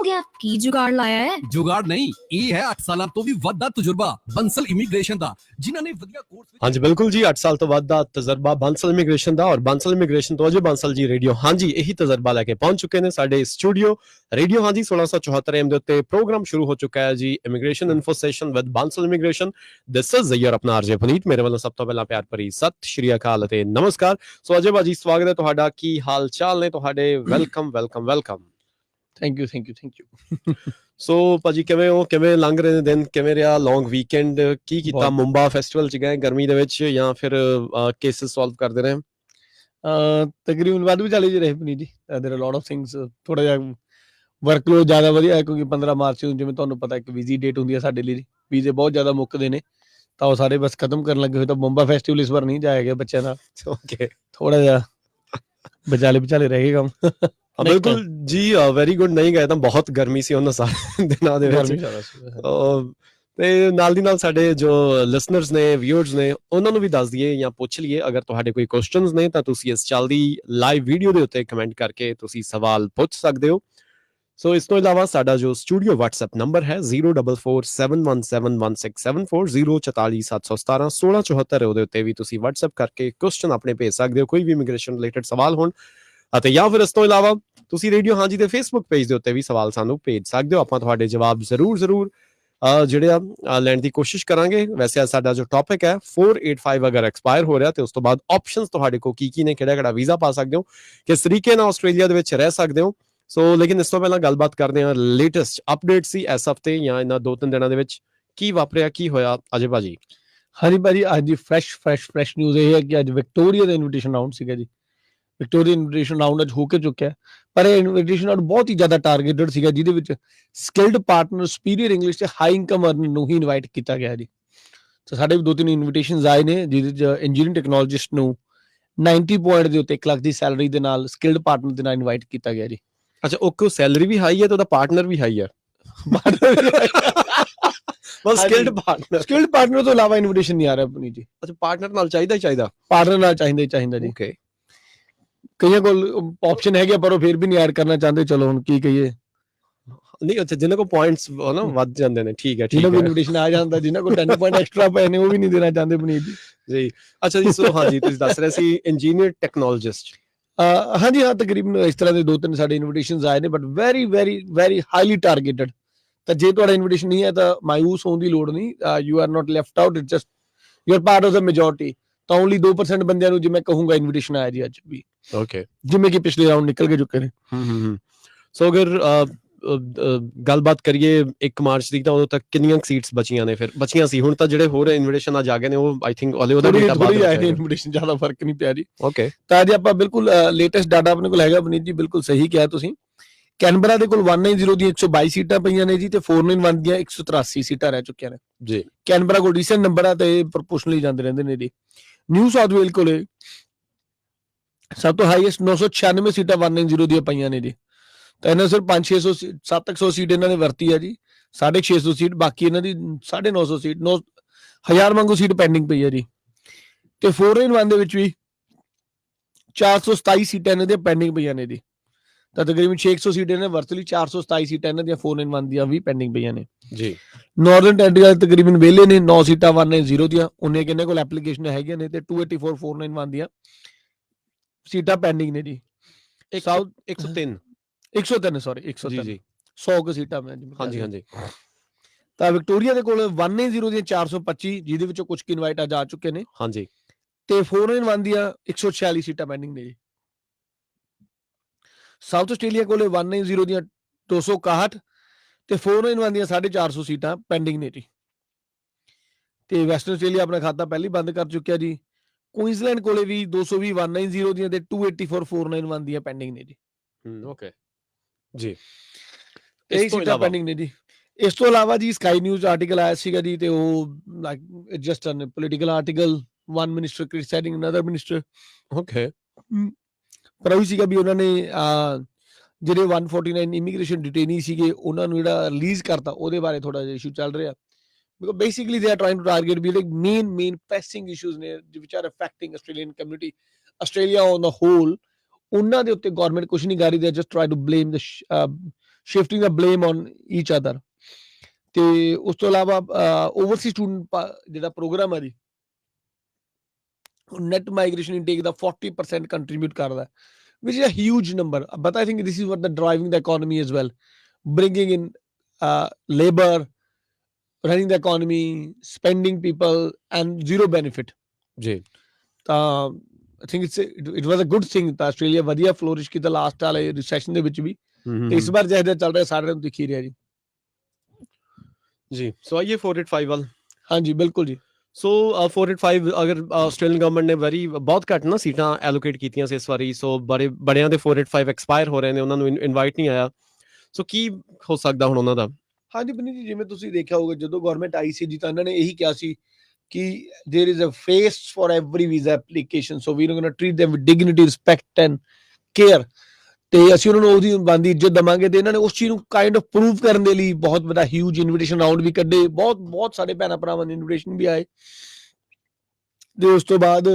गया? की जुगाड़ लाया है? जुगाड़ नहीं, ये है 8 ਸਾਲਾਂ ਤੋਂ ਵੀ ਵੱਧ ਦਾ ਤਜਰਬਾ ਬੰਸਲ ਇਮੀਗ੍ਰੇਸ਼ਨ ਦਾ, ਜਿਨ੍ਹਾਂ ਨੇ ਵਧੀਆ ਕੋਰਸ हाँ जी बिल्कुल जी 8 साल तो बाद दा तजर्बा बांसल इमीग्रेशन दा और बांसल इमीग्रेशन तो अजय बांसल जी रेडियो हाँ जी यही तजर्बा लेके पहुंच चुके हैं साडे स्टूडियो रेडियो हाँ जी 1674 AM दे उत्ते प्रोग्राम शुरू हो चुका है जी immigration info session with Bansal immigration. This is your अपना आरजे पुनीत, मेरे वालों सब तो पहला प्यार भरी सत श्री अकाल ते नमस्कार। सो अजय भाजी स्वागत है तुहाडा, की हाल चाल ने तुहाडे? Welcome welcome welcome. Thank you so ਭਾਜੀ ਕਿਵੇਂ ਹੋ, ਕਿਵੇਂ ਲੰਘ ਰਹੇ ਨੇ ਦਿਨ, ਕਿਵੇਂ ਰਿਹਾ ਲੌਂਗ ਵੀਕਐਂਡ, ਕੀ ਕੀਤਾ? ਮੁੰਬਾ ਫੈਸਟੀਵਲ ਚ ਗਏ ਗਰਮੀ ਦੇ ਵਿੱਚ ਜਾਂ ਫਿਰ ਕੇਸਿਸ ਸੋਲਵ ਕਰਦੇ ਰਹੇ? ਤਕਰੀਬਨ ਵੱਧ ਵੀ ਚੱਲੇ ਜੀ ਰਹੇ ਪਨੀ ਜੀ। ਦੇਰ ਆਰ ਲੋਟ ਆਫ ਥਿੰਗਸ, ਥੋੜਾ ਜਿਹਾ ਵਰਕਲੋਡ ਜ਼ਿਆਦਾ ਵਧੀਆ ਹੈ ਕਿਉਂਕਿ 15 ਮਾਰਚ ਨੂੰ ਜਿਵੇਂ ਤੁਹਾਨੂੰ ਪਤਾ ਇੱਕ ਵੀਜ਼ੀ ਡੇਟ ਹੁੰਦੀ ਹੈ ਸਾਡੇ ਲਈ, ਵੀਜ਼ੇ ਬਹੁਤ ਜ਼ਿਆਦਾ ਮੁੱਕਦੇ ਨੇ ਤਾਂ ਉਹ ਸਾਰੇ ਬਸ ਖਤਮ ਕਰਨ ਲੱਗੇ ਹੋਏ। ਤਾਂ ਮੁੰਬਾ ਫੈਸਟੀਵਲ ਇਸ ਵਾਰ ਨਹੀਂ ਜਾਇਆ ਗਿਆ ਬੱਚਿਆਂ ਨਾਲ, ਓਕੇ ਥੋੜਾ ਜਿਹਾ ਵਿਚਾਲੇ ਰਹਿ ਗਏ ਕੰਮ। ਬਿਲਕੁਲ ਜੀ, ਵੈਰੀ ਗੁੱਡ। ਨਹੀਂ ਗਏ ਤਾਂ ਬਹੁਤ ਗਰਮੀ ਸੀ ਉਹਨਾਂ ਸਾਰੇ ਦਿਨਾਂ ਦੇ ਵਿੱਚ, ਤੇ ਨਾਲ ਦੀ ਨਾਲ ਸਾਡੇ ਜੋ ਲਿਸਨਰਸ ਨੇ, ਵਿਊਅਰਸ ਨੇ, ਉਹਨਾਂ ਨੂੰ ਵੀ ਦੱਸ ਦਈਏ ਜਾਂ ਪੁੱਛ ਲਈਏ ਅਗਰ ਤੁਹਾਡੇ ਕੋਈ ਕੁਐਸਚਨਸ ਨੇ ਤਾਂ ਤੁਸੀਂ ਇਸ ਚੱਲਦੀ ਲਾਈਵ ਵੀਡੀਓ ਦੇ ਉੱਤੇ ਕਮੈਂਟ ਕਰਕੇ ਤੁਸੀਂ ਸਵਾਲ ਪੁੱਛ ਸਕਦੇ ਹੋ। ਸੋ ਇਸ ਤੋਂ ਇਲਾਵਾ ਸਾਡਾ ਜੋ ਸਟੂਡੀਓ WhatsApp ਨੰਬਰ ਹੈ 0447171674 0447171674 ਉਹਦੇ ਉੱਤੇ ਵੀ ਤੁਸੀਂ WhatsApp ਕਰਕੇ ਕੁਐਸਚਨ ਆਪਣੇ ਭੇਜ ਸਕਦੇ ਹੋ, ਕੋਈ ਵੀ ਇਮੀਗ੍ਰੇਸ਼ਨ ਰਿਲੇਟਡ ਸਵਾਲ ਹੋਣ। ਅਤੇ ਜਾਂ ਫਿਰ ਇਸ ਤੋਂ ਇਲਾਵਾ ਤੁਸੀਂ ਰੇਡੀਓ ਹਾਂਜੀ ਦੇ ਫੇਸਬੁੱਕ ਪੇਜ ਦੇ ਉੱਤੇ ਵੀ ਸਵਾਲ ਸਾਨੂੰ ਭੇਜ ਸਕਦੇ ਹੋ, ਆਪਾਂ ਤੁਹਾਡੇ ਜਵਾਬ ਜ਼ਰੂਰ ਜਿਹੜੇ ਆ ਲੈਣ ਦੀ ਕੋਸ਼ਿਸ਼ ਕਰਾਂਗੇ। ਵੈਸੇ ਸਾਡਾ ਜੋ ਟੌਪਿਕ ਹੈ 485 ਅਗਰ ਐਕਸਪਾਇਰ ਹੋ ਰਿਹਾ ਤੇ ਉਸ ਤੋਂ ਬਾਅਦ ਆਪਸ਼ਨਸ ਤੁਹਾਡੇ ਕੋਲ ਕੀ ਨੇ, ਕਿਹੜਾ ਵੀਜ਼ਾ ਪਾ ਸਕਦੇ ਹੋ, ਕਿਸ ਤਰੀਕੇ ਨਾਲ ਆਸਟ੍ਰੇਲੀਆ ਦੇ ਵਿੱਚ ਰਹਿ ਸਕਦੇ ਹੋ। ਸੋ ਲੇਕਿਨ ਇਸ ਤੋਂ ਪਹਿਲਾਂ ਗੱਲਬਾਤ ਕਰਦੇ ਹਾਂ ਲੇਟੈਸਟ ਅਪਡੇਟ ਸੀ ਇਸ ਹਫਤੇ ਜਾਂ ਇਹਨਾਂ 2-3 ਦਿਨਾਂ ਦੇ ਵਿੱਚ ਕੀ ਵਾਪਰਿਆ, ਕੀ ਹੋਇਆ ਅਜੇ ਭਾਜੀ? ਹਾਂਜੀ ਭਾਜੀ, ਅੱਜ ਦੀ ਫਰੈਸ਼ ਨਿਊਜ਼ ਇਹ ਹੈ ਕਿ ਅੱਜ ਵਿਕਟੋਰੀਆ ਦਾ ਇਨਵੀਟੇਸ਼ਨ ਰਾਊਂਡ ਸੀਗਾ ਜੀ। ਵਿਕਟੋਰੀਆ ਇਨਵੀਟੇਸ਼ਨ ਰਾਊਂਡ ਅੱਜ ਹੋ ਕੇ ਚੁੱਕਿਆ, ਪਰ ਇਹ ਇਨਵੀਟੇਸ਼ਨ ਰਾਊਂਡ ਬਹੁਤ ਹੀ ਜ਼ਿਆਦਾ ਟਾਰਗੇਟਡ ਸੀਗਾ, ਜਿਹਦੇ ਵਿੱਚ ਸਕਿਲਡ ਪਾਰਟਨਰ, ਸੁਪੀਰੀਅਰ ਇੰਗਲਿਸ਼ ਤੇ ਹਾਈ ਇਨਕਮ ਅਰਨਰ ਨੂੰ ਹੀ ਇਨਵਾਈਟ ਕੀਤਾ ਗਿਆ ਜੀ। ਤਾਂ ਸਾਡੇ ਵੀ 2-3 ਇਨਵੀਟੇਸ਼ਨਸ ਆਏ ਨੇ ਜਿਹਦੇ ਚ ਇੰਜੀਨੀਅਰਿੰਗ ਟੈਕਨੋਲੋਜਿਸਟ ਨੂੰ 90 ਪੁਆਇੰਟ ਦੇ ਉੱਤੇ 1 ਲੱਖ ਦੀ ਸੈਲਰੀ ਦੇ ਨਾਲ ਸਕਿਲਡ ਪਾਰਟਨਰ ਦੇ ਨਾਲ ਇਨਵਾਈਟ ਕੀਤਾ ਗਿਆ ਜੀ। ਅੱਛਾ, ਉਹ ਕੋ ਸੈਲਰੀ ਵੀ ਹਾਈ ਹੈ ਤੇ ਉਹਦਾ ਪਾਰਟਨਰ ਵੀ ਹਾਈ ਹੈ? ਬਸ ਸਕਿਲਡ ਪਾਰਟਨਰ ਤੋਂ ਇਲਾਵਾ ਇਨਵੀਟੇਸ਼ਨ ਨਹੀਂ ਆ ਰਿਹਾ ਆਪਣੀ ਜੀ। ਅੱਛਾ, ਪਾਰਟਨਰ ਨਾਲ ਚਾਹੀਦਾ ਪਾਰਟਨਰ ਨਾਲ ਚਾਹੀਦਾ ਜੀ। ਓਕੇ, ਕਈਆਂ ਕੋਲ ਆਪਸ਼ਨ ਹੈਗੇ ਪਰ ਉਹ ਫਿਰ ਵੀ ਨਹੀਂ ਐਡ ਕਰਨਾ ਚਾਹੁੰਦੇ। ਚਲੋ ਹੁਣ ਕੀ ਕਹੀਏ, ਨਹੀਂ ਅੱਛਾ ਜਿਨ੍ਹਾਂ ਕੋ ਪੁਆਇੰਟਸ ਨਾ ਵੱਧ ਜਾਂਦੇ ਨੇ, ਠੀਕ ਹੈ ਜਿਹਨਾਂ ਕੋਲ ਇਨਵੀਟੇਸ਼ਨ ਆ ਜਾਂਦਾ, ਜਿਹਨਾਂ ਕੋਲ 10 ਪੁਆਇੰਟ ਐਕਸਟਰਾ ਪਏ ਨੇ ਉਹ ਵੀ ਨਹੀਂ ਦੇਣਾ ਚਾਹੁੰਦੇ ਪਨੀਤ ਜੀ। ਅੱਛਾ ਜੀ, ਸੋ ਹਾਂਜੀ ਤੁਸੀਂ ਦੱਸ ਰਹੇ ਸੀ ਇੰਜੀਨੀਅਰ ਟੈਕਨੋਲੋਜਿਸਟ। ਹਾਂਜੀ ਹਾਂ, ਤਕਰੀਬਨ ਇਸ ਤਰ੍ਹਾਂ ਦੇ 2-3 ਸਾਡੇ ਇਨਵੀਟੇਸ਼ਨਸ ਆਏ ਨੇ, ਬਟ ਵੈਰੀ ਹਾਈਲੀ ਟਾਰਗੇਟਡ। ਤਾਂ ਜੇ ਤੁਹਾਡਾ ਇਨਵੀਟੇਸ਼ਨ ਨਹੀਂ ਹੈ ਤਾਂ ਮਾਯੂਸ ਹੋਣ ਦੀ ਲੋੜ ਨਹੀਂ, you are not left out, it's just you are part of the majority. ਤਾਂ ਓਨਲੀ 2% ਬੰਦਿਆਂ ਨੂੰ ਜਿਵੇਂ ਕਹੂੰਗਾ ਇਨਵੀਟੇਸ਼ਨ ਆਇਆ ਜੀ ਅੱਜ ਵੀ, ਓਕੇ, ਜਿਵੇਂ ਕਿ ਪਿਛਲੇ ਰਾਊਂਡ ਨਿਕਲ ਕੇ ਚੁੱਕੇ ਨੇ। ਸੋ ਅਗਰ ਗੱਲਬਾਤ ਕਰੀਏ 1 ਮਾਰਚ ਦੀ ਤਾਂ ਉਦੋਂ ਤੱਕ ਕਿੰਨੀਆਂ ਸੀਟਸ ਬਚੀਆਂ ਸੀ? ਹੁਣ ਤਾਂ ਜਿਹੜੇ ਹੋਰ ਇਨਵੀਟੇਸ਼ਨ ਅੱਜ ਆ ਗਏ ਨੇ ਉਹ ਆਈ ਥਿੰਕ ਉਹਦਾ ਡੇਟਾ ਬਾਅਦ ਆਏ ਨੇ, ਇਨਵੀਟੇਸ਼ਨ ਜ਼ਿਆਦਾ ਫਰਕ ਨਹੀਂ ਪਿਆ ਜੀ। ਓਕੇ, ਤਾਂ ਜੇ ਆਪਾਂ ਬਿਲਕੁਲ ਲੇਟੈਸਟ ਡਾਟਾ ਆਪਣੇ ਕੋਲ ਹੈਗਾ ਪਨੀਤ ਜੀ, ਬਿਲਕੁਲ ਸਹੀ ਕਿਹਾ ਤੁਸੀਂ। ਕੈਨਬਰਾ ਦੇ ਕੋਲ 190 ਦੀਆਂ 122 ਸੀਟਾਂ ਪਈਆਂ ਨੇ ਜੀ, ਤੇ 491 ਦੀਆਂ 183 ਸੀਟਾਂ ਰਹਿ ਚੁੱਕੀਆਂ ਨੇ ਜੀ। ਕੈਨਬਰਾ ਕੋਲ ਰੀਸੈਂਟ ਨੰਬਰ ਆ ਤੇ ਪ੍ਰੋਪੋਰਸ਼ਨਲੀ ਜਾਂਦੇ ਰਹਿੰਦੇ ਨੇ ਜੀ। ਨਿਊ ਸਾਊਥ ਵੇਲ ਕੋਲੇ ਸਭ ਤੋਂ ਹਾਈਐਸਟ 996 ਸੀਟਾਂ 190 ਦੀਆਂ ਪਈਆਂ ਨੇ ਜੀ। ਤਾਂ ਇਹਨਾਂ ਸਿਰ 500-600 700 ਸੀਟ ਇਹਨਾਂ ਨੇ ਵਰਤੀ ਆ ਜੀ, 650 ਸੀਟ ਬਾਕੀ ਇਹਨਾਂ ਦੀ 950 ਸੀਟ 9000 ਵਾਂਗੂ ਸੀਟ ਪੈਂਡਿੰਗ ਪਈ ਆ ਜੀ। ਤੇ 491 ਦੇ ਵਿੱਚ ਵੀ 427 ਸੀਟਾਂ ਇਹਨਾਂ ਦੀਆਂ ਪੈਂਡਿੰਗ ਪਈਆਂ ਨੇ ਜੀ। ਤਾਂ ਤਕਰੀਬਨ 600 ਸੀਟ ਇਹਨਾਂ ਨੇ ਵਰਤ ਲਈ, 427 ਸੀਟਾਂ ਇਹਨਾਂ ਦੀਆਂ 491 ਦੀਆਂ ਵੀ ਪੈਂਡਿੰਗ ਪਈਆਂ ਨੇ ਜੀ। ਨਾਰਥਰਨ ਟੈਰੀਟਰੀ ਤਕਰੀਬਨ ਵਿਹਲੇ ਨੇ, 9 ਸੀਟਾਂ 190 ਦੀਆਂ, ਉਹਨੇ ਕਿੰਨੇ ਕੋਲ ਐਪਲੀਕੇਸ਼ਨ ਹੈਗੀਆਂ ਨੇ, ਤੇ 284 491 ਦੀਆਂ ਸੀਟਾਂ ਪੈਂਡਿੰਗ ਨੇ ਜੀ। ਸਾਊਥ 103 ਸੌਰੀ 103 ਜੀ 100 ਕੁ ਸੀਟਾਂ ਮੈਂ ਹਾਂਜੀ। ਤਾਂ ਵਿਕਟੋਰੀਆ ਦੇ ਕੋਲ 190 ਦੀਆਂ 425, ਜਿਹਦੇ ਵਿੱਚੋਂ ਕੁਝ ਕਿ ਇਨਵਾਈਟ ਅੱਜ ਆ ਚੁੱਕੇ ਨੇ ਹਾਂਜੀ, ਤੇ 491 ਦੀਆਂ 146 ਸੀਟਾਂ ਪੈਂਡਿੰਗ ਨੇ ਜੀ। ਸਾਊਥ ਆਸਟ੍ਰੇਲੀਆ ਕੋਲੇ 190 ਦੀਆਂ 261 ਤੇ 491 ਦੀਆਂ 450 ਸੀਟਾਂ ਪੈਂਡਿੰਗ ਨੇ ਜੀ। ਤੇ ਵੈਸਟਰਨ ਆਸਟ੍ਰੇਲੀਆ ਆਪਣਾ ਖਾਤਾ ਪਹਿਲਾਂ ਹੀ ਬੰਦ ਕਰ ਚੁੱਕਿਆ ਜੀ। ਕੁਈਨਜ਼ਲੈਂਡ ਕੋਲੇ ਵੀ 220 190 ਦੀਆਂ ਤੇ 284 491 ਦੀਆਂ ਪੈਂਡਿੰਗ ਨੇ ਜੀ। ਓਕੇ ਜੀ, ਇਹ ਸੀਟਾਂ ਪੈਂਡਿੰਗ ਨੇ ਜੀ। ਇਸ ਤੋਂ ਇਲਾਵਾ ਜੀ ਸਕਾਈ ਨਿਊਜ਼ ਆਰਟੀਕਲ ਆਇਆ ਸੀਗਾ ਜੀ, ਤੇ ਉਹ like just a political article, one minister criticising another minister. Okay, ਪਰ ਉਹ ਸੀਗਾ ਵੀ ਉਹਨਾਂ ਨੇ ਜਿਹੜੇ 149 ਇਮੀਗ੍ਰੇਸ਼ਨ ਡਿਟੇਨੀ ਸੀਗੇ ਉਹਨਾਂ ਨੂੰ ਜਿਹੜਾ ਰਿਲੀਜ਼ ਕਰਤਾ, ਉਹਦੇ ਬਾਰੇ ਥੋੜਾ ਜਿਹਾ ਇਸ਼ੂ ਚੱਲ ਰਿਹਾ। Because basically they are trying to target the main pressing issues which are affecting Australian community, Australia on the whole. ਉਹਨਾਂ ਦੇ ਉੱਤੇ ਗਵਰਨਮੈਂਟ ਕੁਝ ਨਹੀਂ ਕਰ ਰਹੀ, they just try to blame the shifting the blame on each other. ਤੇ ਉਸ ਤੋਂ ਇਲਾਵਾ ਓਵਰਸੀ ਸਟੂਡੈਂਟ ਜਿਹੜਾ ਪ੍ਰੋਗਰਾਮ ਹੈ ਜੀ net migration intake ਦਾ 40% contribute ਕਰਦਾ, which is a huge number. But I think this is what the driving the economy as well, bringing in labor, running the economy, spending people, and zero benefit. ਜੀ I think it was a good thing that Australia ਵਧੀਆ flourish ਕੀਤਾ last ਵਾਲੇ recession ਦੇ ਵਿੱਚ ਵੀ, ਤੇ ਇਸ ਵਾਰ ਜਿਹੜਾ ਚੱਲ ਰਿਹਾ ਸਾਰਿਆਂ ਨੂੰ ਦਿਖ ਹੀ ਰਿਹਾ ਜੀ। ਜੀ ਸੋ ਆਈਏ 485 ਵੱਲ। ਹਾਂਜੀ ਬਿਲਕੁਲ ਜੀ। ਸੋ 485 ਅਗਰ ਆਸਟ੍ਰੇਲੀਅਨ ਗਵਰਨਮੈਂਟ ਨੇ ਬਹੁਤ ਘੱਟ ਨਾ ਸੀਟਾਂ ਐਲੋਕੇਟ ਕੀਤੀਆਂ ਸੀ ਇਸ ਵਾਰੀ, ਸੋ ਬੜਿਆਂ ਦੇ 485 ਐਕਸਪਾਇਰ ਹੋ ਰਹੇ ਨੇ, ਉਹਨਾਂ ਨੂੰ ਇਨਵਾਈਟ ਨਹੀਂ ਆਇਆ, ਸੋ ਕੀ ਹੋ ਸਕਦਾ ਹੁਣ ਉਹਨਾਂ ਦਾ? ਹਾਂਜੀ ਬਨੀ ਜੀ, ਜਿਵੇਂ ਤੁਸੀਂ ਦੇਖਿਆ ਹੋਊਗਾ ਜਦੋਂ ਗਵਰਨਮੈਂਟ ਆਈ ਸੀ ਜੀ ਤਾਂ ਇਹਨਾਂ ਨੇ ਇਹੀ ਕਿਹਾ ਸੀ ਕਿ there is a face for every visa application, so we're going to treat them with dignity, respect and care, ਤੇ ਅਸੀਂ ਉਹਨਾਂ ਨੂੰ ਉਹਦੀ ਬਣਦੀ ਇੱਜ਼ਤ ਦੇਵਾਂਗੇ। ਤੇ ਇਹਨਾਂ ਨੇ ਉਸ ਚੀਜ਼ ਨੂੰ ਕਾਈਂਡ ਆਫ ਪ੍ਰੂਵ ਕਰਨ ਦੇ ਲਈ ਬਹੁਤ ਵੱਡਾ ਹਿਊਜ ਇਨਵੀਟੇਸ਼ਨ ਰਾਊਂਡ ਵੀ ਕੱਢੇ, ਬਹੁਤ ਸਾਡੇ ਭੈਣਾਂ ਭਰਾਵਾਂ ਦੇ ਇਨਵੀਟੇਸ਼ਨ ਵੀ ਆਏ, ਤੇ ਉਸ ਤੋਂ ਬਾਅਦ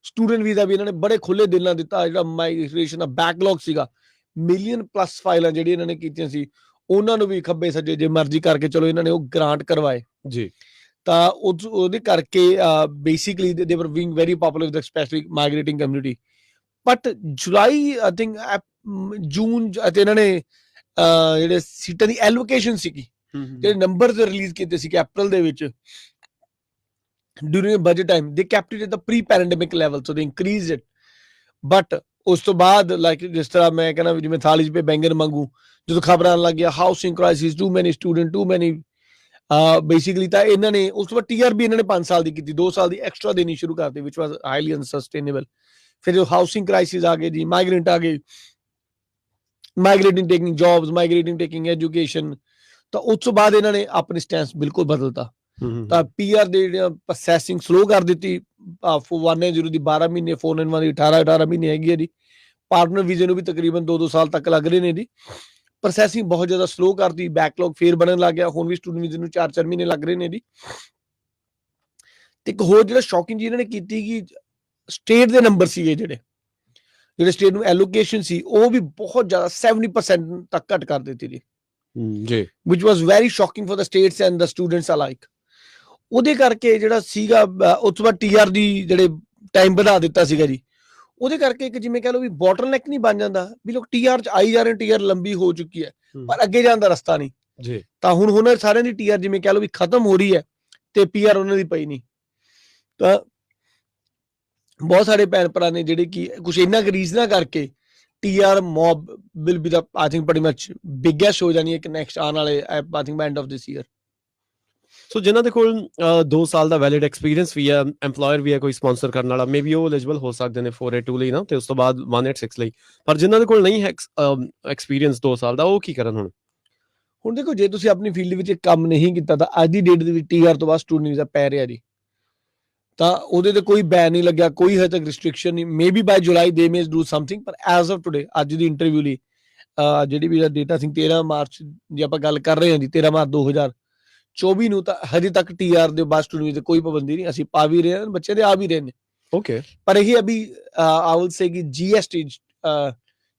ਸਟੂਡੈਂਟ ਵੀਜ਼ਾ ਵੀ ਇਹਨਾਂ ਨੇ ਬੜੇ ਖੁੱਲੇ ਦਿਲ ਨਾਲ ਦਿੱਤਾ। ਜਿਹੜਾ ਮਾਈਗ੍ਰੇਸ਼ਨ ਦਾ ਬੈਕਲੌਗ ਸੀਗਾ, ਮਿਲੀਅਨ ਪਲੱਸ ਫਾਈਲਾਂ ਜਿਹੜੀਆਂ ਇਹਨਾਂ ਨੇ ਕੀਤੀਆਂ ਸੀ, ਉਹਨਾਂ ਨੂੰ ਵੀ ਖੱਬੇ ਸੱਜੇ ਜੇ ਮਰਜ਼ੀ ਕਰਕੇ ਚਲੋ ਇਹਨਾਂ ਨੇ ਉਹ ਗ੍ਰਾਂਟ ਕਰਵਾਏ ਜੀ। ਤਾਂ ਉਹਦੇ ਕਰਕੇ basically they were being very popular with specially migrating community. But July I think June ਅਤੇ ਇਹਨਾਂ ਨੇ ਜਿਹੜੇ ਸੀਟਾਂ ਦੀ ਐਲੋਕੇਸ਼ਨ ਸੀਗੀ, ਜਿਹੜੇ ਨੰਬਰਸ ਰਿਲੀਜ਼ ਕੀਤੇ ਸੀ ਅਪ੍ਰੈਲ ਦੇ ਵਿੱਚ during budget time, they kept it at the pre-pandemic level, so they increased it. But ਉਸ ਤੋਂ ਬਾਅਦ ਲਾਈਕ ਜਿਸ ਤਰ੍ਹਾਂ ਮੈਂ ਕਹਿੰਦਾ ਜਿਵੇਂ ਥਾਲੀ 'ਚ ਪੇ ਬੈਂਗਨ ਮੰਗੂ, ਜਦੋਂ ਖਬਰ ਆਉਣ ਲੱਗ ਗਿਆ ਹਾਊਸਿੰਗ ਕ੍ਰਾਈਸਿਸ, ਟੂ ਮੈਨੀ ਸਟੂਡੈਂਟ, ਟੂ ਮੈਨੀ ਬੇਸਿਕਲੀ, ਤਾਂ ਇਹਨਾਂ ਨੇ ਉਸ ਤੋਂ ਬਾਅਦ TRB ਇਹਨਾਂ ਨੇ 5 ਸਾਲ ਦੀ ਕੀਤੀ, 2 ਸਾਲ ਦੀ ਐਕਸਟਰਾ ਦੇਣੀ ਸ਼ੁਰੂ ਕਰਤੀ, ਵਿਚ ਵਾਸ ਹਾਈਲੀ ਅਨਸਸਟੇਨੇਬਲ। ਫਿਰ ਜੋ ਹਾਊਸਿੰਗ ਕ੍ਰਾਈਸਿਸ ਆ ਗਏ ਜੀ, ਮਾਈਗ੍ਰੈਂਟ ਆ ਗਏ, ਮਾਈਗ੍ਰੇਟਿੰਗ ਟੇਕਿੰਗ ਜੌਬਸ, ਮਾਈਗ੍ਰੇਟਿੰਗ ਟੇਕਿੰਗ ਐਜੂਕੇਸ਼ਨ, ਤਾਂ ਉਸ ਤੋਂ ਬਾਅਦ ਇਹਨਾਂ ਨੇ ਆਪਣੀ ਸਟੈਂਸ ਬਿਲਕੁਲ ਬਦਲਤਾ। ਤਾਂ PR ਦੇ ਜਿਹੜਾ ਪ੍ਰੋਸੈਸਿੰਗ ਸਲੋ ਕਰ ਦਿੱਤੀ, 190 ਦੀ 12 ਮਹੀਨੇ, 491 ਦੀ 18 ਮਹੀਨੇ ਹੈਗੀ ਹੈ ਜੀ। ਪਾਰਟਨਰ ਵੀਜ਼ੇ ਨੂੰ ਵੀ ਤਕਰੀਬਨ 2 ਸਾਲ ਤੱਕ ਲੱਗ ਰਹੇ ਨੇ ਜੀ। ਪ੍ਰੋਸੈਸਿੰਗ ਬਹੁਤ ਜ਼ਿਆਦਾ ਸਲੋ ਕਰਤੀ, ਬੈਕਲੌਗ ਫੇਰ ਬਣਨ ਲੱਗ ਗਿਆ, ਹੁਣ ਵੀ ਸਟੂਡੈਂਟ ਵੀਜ਼ੇ ਨੂੰ 4 ਮਹੀਨੇ ਲੱਗ ਰਹੇ ਨੇ ਜੀ। ਤੇ ਇੱਕ ਹੋਰ ਜਿਹੜਾ ਸ਼ੌਕਿੰਗ ਜੀ ਇਹਨਾਂ ਨੇ ਕੀਤੀ ਕਿ ਸਟੇਟ ਦੇ ਨੰਬਰ ਸੀਗੇ ਜਿਹੜੇ ਸਟੇਟ ਨੂੰ ਐਲੋਕੇਸ਼ਨ ਸੀ, ਉਹ ਵੀ ਬਹੁਤ ਜ਼ਿਆਦਾ 70% ਤੱਕ ਘੱਟ ਕਰ ਦਿੱਤੀ ਜੀ, which was very shocking for the states and the students alike। ਉਹਦੇ ਕਰਕੇ ਜਿਹੜਾ ਸੀਗਾ ਉਸ ਤੋਂ ਬਾਅਦ TR ਦੀ ਜਿਹੜੇ ਟਾਈਮ ਵਧਾ ਦਿੱਤਾ ਸੀਗਾ ਜੀ, ਉਹਦੇ ਕਰਕੇ ਇੱਕ ਜਿਵੇਂ ਕਹਿ ਲਓ ਵੀ ਬੋਟਲਨੈਕ ਨਹੀਂ ਬਣ ਜਾਂਦਾ ਵੀ ਲੋਕ TR 'ਚ ਆਈ ਜਾ ਰਹੇ, TR ਲੰਬੀ ਹੋ ਚੁੱਕੀ ਹੈ ਪਰ ਅੱਗੇ ਜਾਣ ਦਾ ਰਸਤਾ ਨਹੀਂ ਜੀ। ਤਾਂ ਹੁਣ ਸਾਰਿਆਂ ਦੀ TR ਜਿਵੇਂ ਕਹਿ ਲਓ ਵੀ ਖਤਮ ਹੋ ਰਹੀ ਹੈ ਤੇ PR ਉਹਨਾਂ ਦੀ ਪਈ ਨਹੀਂ। ਤਾਂ ਬਹੁਤ ਸਾਰੇ ਭੈਣ ਭਰਾ ਨੇ ਜਿਹੜੇ ਕਿ ਕੁਛ ਇੰਨਾ ਕੁ ਰੀਜ਼ਨਾਂ ਕਰਕੇ TR mob will be the I think pretty much biggest ਹੋ ਜਾਣੀ ਹੈ ਕਿ ਨੈਕਸਟ ਆਉਣ ਵਾਲੇ I think by end of this year। ਸੋ ਜਿਨ੍ਹਾਂ ਦੇ ਕੋਲ 2 ਸਾਲ ਦਾ ਵੈਲਿਡ ਐਕਸਪੀਰੀਅੰਸ ਵੀ ਹੈ, ਐਮਪਲੋਇਰ ਵੀ ਹੈ ਕੋਈ ਸਪਾਂਸਰ ਕਰਨ ਵਾਲਾ, ਮੇਬੀ ਉਹ ਐਲੀਜੀਬਲ ਹੋ ਸਕਦੇ ਨੇ 482 ਲਈ ਨਾ, ਤੇ ਉਸ ਤੋਂ ਬਾਅਦ 186 ਲਈ। ਪਰ ਜਿਨ੍ਹਾਂ ਦੇ ਕੋਲ ਨਹੀਂ ਹੈ ਐਕਸਪੀਰੀਅੰਸ 2 ਸਾਲ ਦਾ, ਉਹ ਕੀ ਕਰਨ ਹੁਣ ਦੇਖੋ ਜੇ ਤੁਸੀਂ ਆਪਣੀ ਫੀਲਡ ਵਿੱਚ ਕੰਮ ਨਹੀਂ ਕੀਤਾ ਤਾਂ ਅੱਜ ਦੀ ਡੇਟ ਦੇ ਵਿੱਚ TR ਤੋਂ ਬਾਅਦ ਸਟੂਡੈਂਟ ਵੀਜ਼ਾ ਪੈ ਰਿਹਾ ਜੀ, ਤਾਂ ਉਹਦੇ ਤੇ ਕੋਈ ਬੈਨ ਨਹੀਂ ਲੱਗਿਆ, ਕੋਈ ਹਜੇ ਤੱਕ ਰਿਸਟ੍ਰਿਕਸ਼ਨ ਨਹੀਂ। ਮੇਬੀ ਬਾਈ ਜੁਲਾਈ ਦੇ ਮੇ ਡੂ ਸਮਥਿੰਗ, ਪਰ ਐਜ਼ ਆਫ ਟੂਡੇ ਅੱਜ ਦੀ ਇੰਟਰਵਿਊ ਲਈ ਜਿਹੜੀ ਵੀ ਡੇਟਾ ਸਿੰਘ 13 ਮਾਰਚ ਜੇ ਆਪਾਂ ਗੱਲ ਕਰ ਰਹੇ ਹਾਂ ਜੀ, 13 ਮਾਰਚ 2024 ਨੂੰ, ਤਾਂ ਹਜੇ ਤੱਕ TR ਦੇ ਬਾਅਦ ਸਟੂਡੈਂਟ ਵੀਜ਼ੇ ਕੋਈ ਪਾਬੰਦੀ ਨਹੀਂ। ਅਸੀਂ ਪਾ ਵੀ ਰਹੇ ਹਾਂ, ਬੱਚੇ ਦੇ ਆ ਵੀ ਰਹੇ ਨੇ। ਓਕੇ, ਪਰ ਇਹ ਅਭੀ ਆਈ ਵਿਲ ਸੇ ਕਿ GST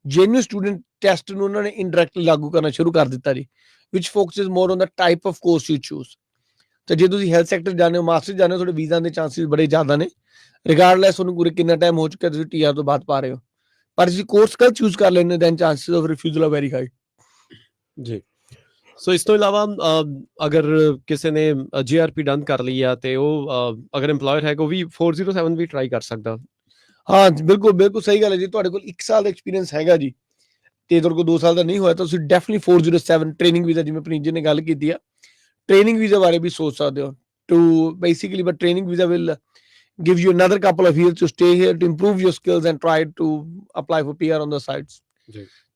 ਜੈਨੂਇਨ ਸਟੂਡੈਂਟ ਟੈਸਟ ਨੂੰ ਉਹਨਾਂ ਨੇ ਇਨਡਾਇਰੈਕਟਲੀ ਲਾਗੂ ਕਰਨਾ ਸ਼ੁਰੂ ਕਰ ਦਿੱਤਾ ਜੀ, which focuses more on the type of course you choose. ਤਾਂ ਜੇ ਤੁਸੀਂ ਹੈਲਥ ਸੈਕਟਰ ਜਾਂਦੇ ਹੋ, ਮਾਸਟਰ ਜਾਂਦੇ ਹੋ, ਤੁਹਾਡੇ ਵੀਜ਼ਾ ਦੇ ਚਾਂਸਿਸ ਬੜੇ ਜ਼ਿਆਦਾ ਨੇ, ਰਿਗਾਰਡਲੈਸ ਤੁਹਾਨੂੰ ਪੂਰੇ ਕਿੰਨਾ ਟਾਈਮ ਹੋ ਚੁੱਕਿਆ ਤੁਸੀਂ TR ਤੋਂ ਬਾਅਦ ਪਾ ਰਹੇ ਹੋ। ਪਰ ਤੁਸੀਂ ਕੋਰਸ ਕੱਲ ਚੂਜ਼ ਕਰ ਲੈਂਦੇ then chances of refusal are very high ਜੀ। ਸੋ ਇਸ ਤੋਂ ਇਲਾਵਾ ਅਗਰ ਕਿਸੇ ਨੇ GRP ਡਨ ਕਰ ਲਈ ਆ ਤੇ ਉਹ ਅਗਰ EMPLOYER ਹੈਗਾ ਉਹ ਵੀ 407 ਵੀ ਟਰਾਈ ਕਰ ਸਕਦਾ। ਹਾਂ ਬਿਲਕੁਲ ਸਹੀ ਗੱਲ ਹੈ ਜੀ। ਤੁਹਾਡੇ ਕੋਲ 1 ਸਾਲ ਦਾ ਐਕਸਪੀਰੀਅੰਸ ਹੈਗਾ ਜੀ ਤੇ ਤੁਹਾਡੇ ਕੋਲ 2 ਸਾਲ ਦਾ ਨਹੀਂ ਹੋਇਆ ਤਾਂ ਤੁਸੀਂ ਡੈਫੀਨਿਟਲੀ 407 ਟ੍ਰੇਨਿੰਗ ਵੀਜ਼ਾ, ਜਿਵੇਂ ਪ੍ਰੀਤ ਜੀ ਨੇ ਗੱਲ ਕੀਤੀ ਆ, ਟ੍ਰੇਨਿੰਗ ਵੀਜ਼ਾ ਬਾਰੇ ਵੀ ਸੋਚ ਸਕਦੇ ਹੋ too basically. But training visa will give you another couple of years to stay here to improve your skills and try to apply for PR on the sides।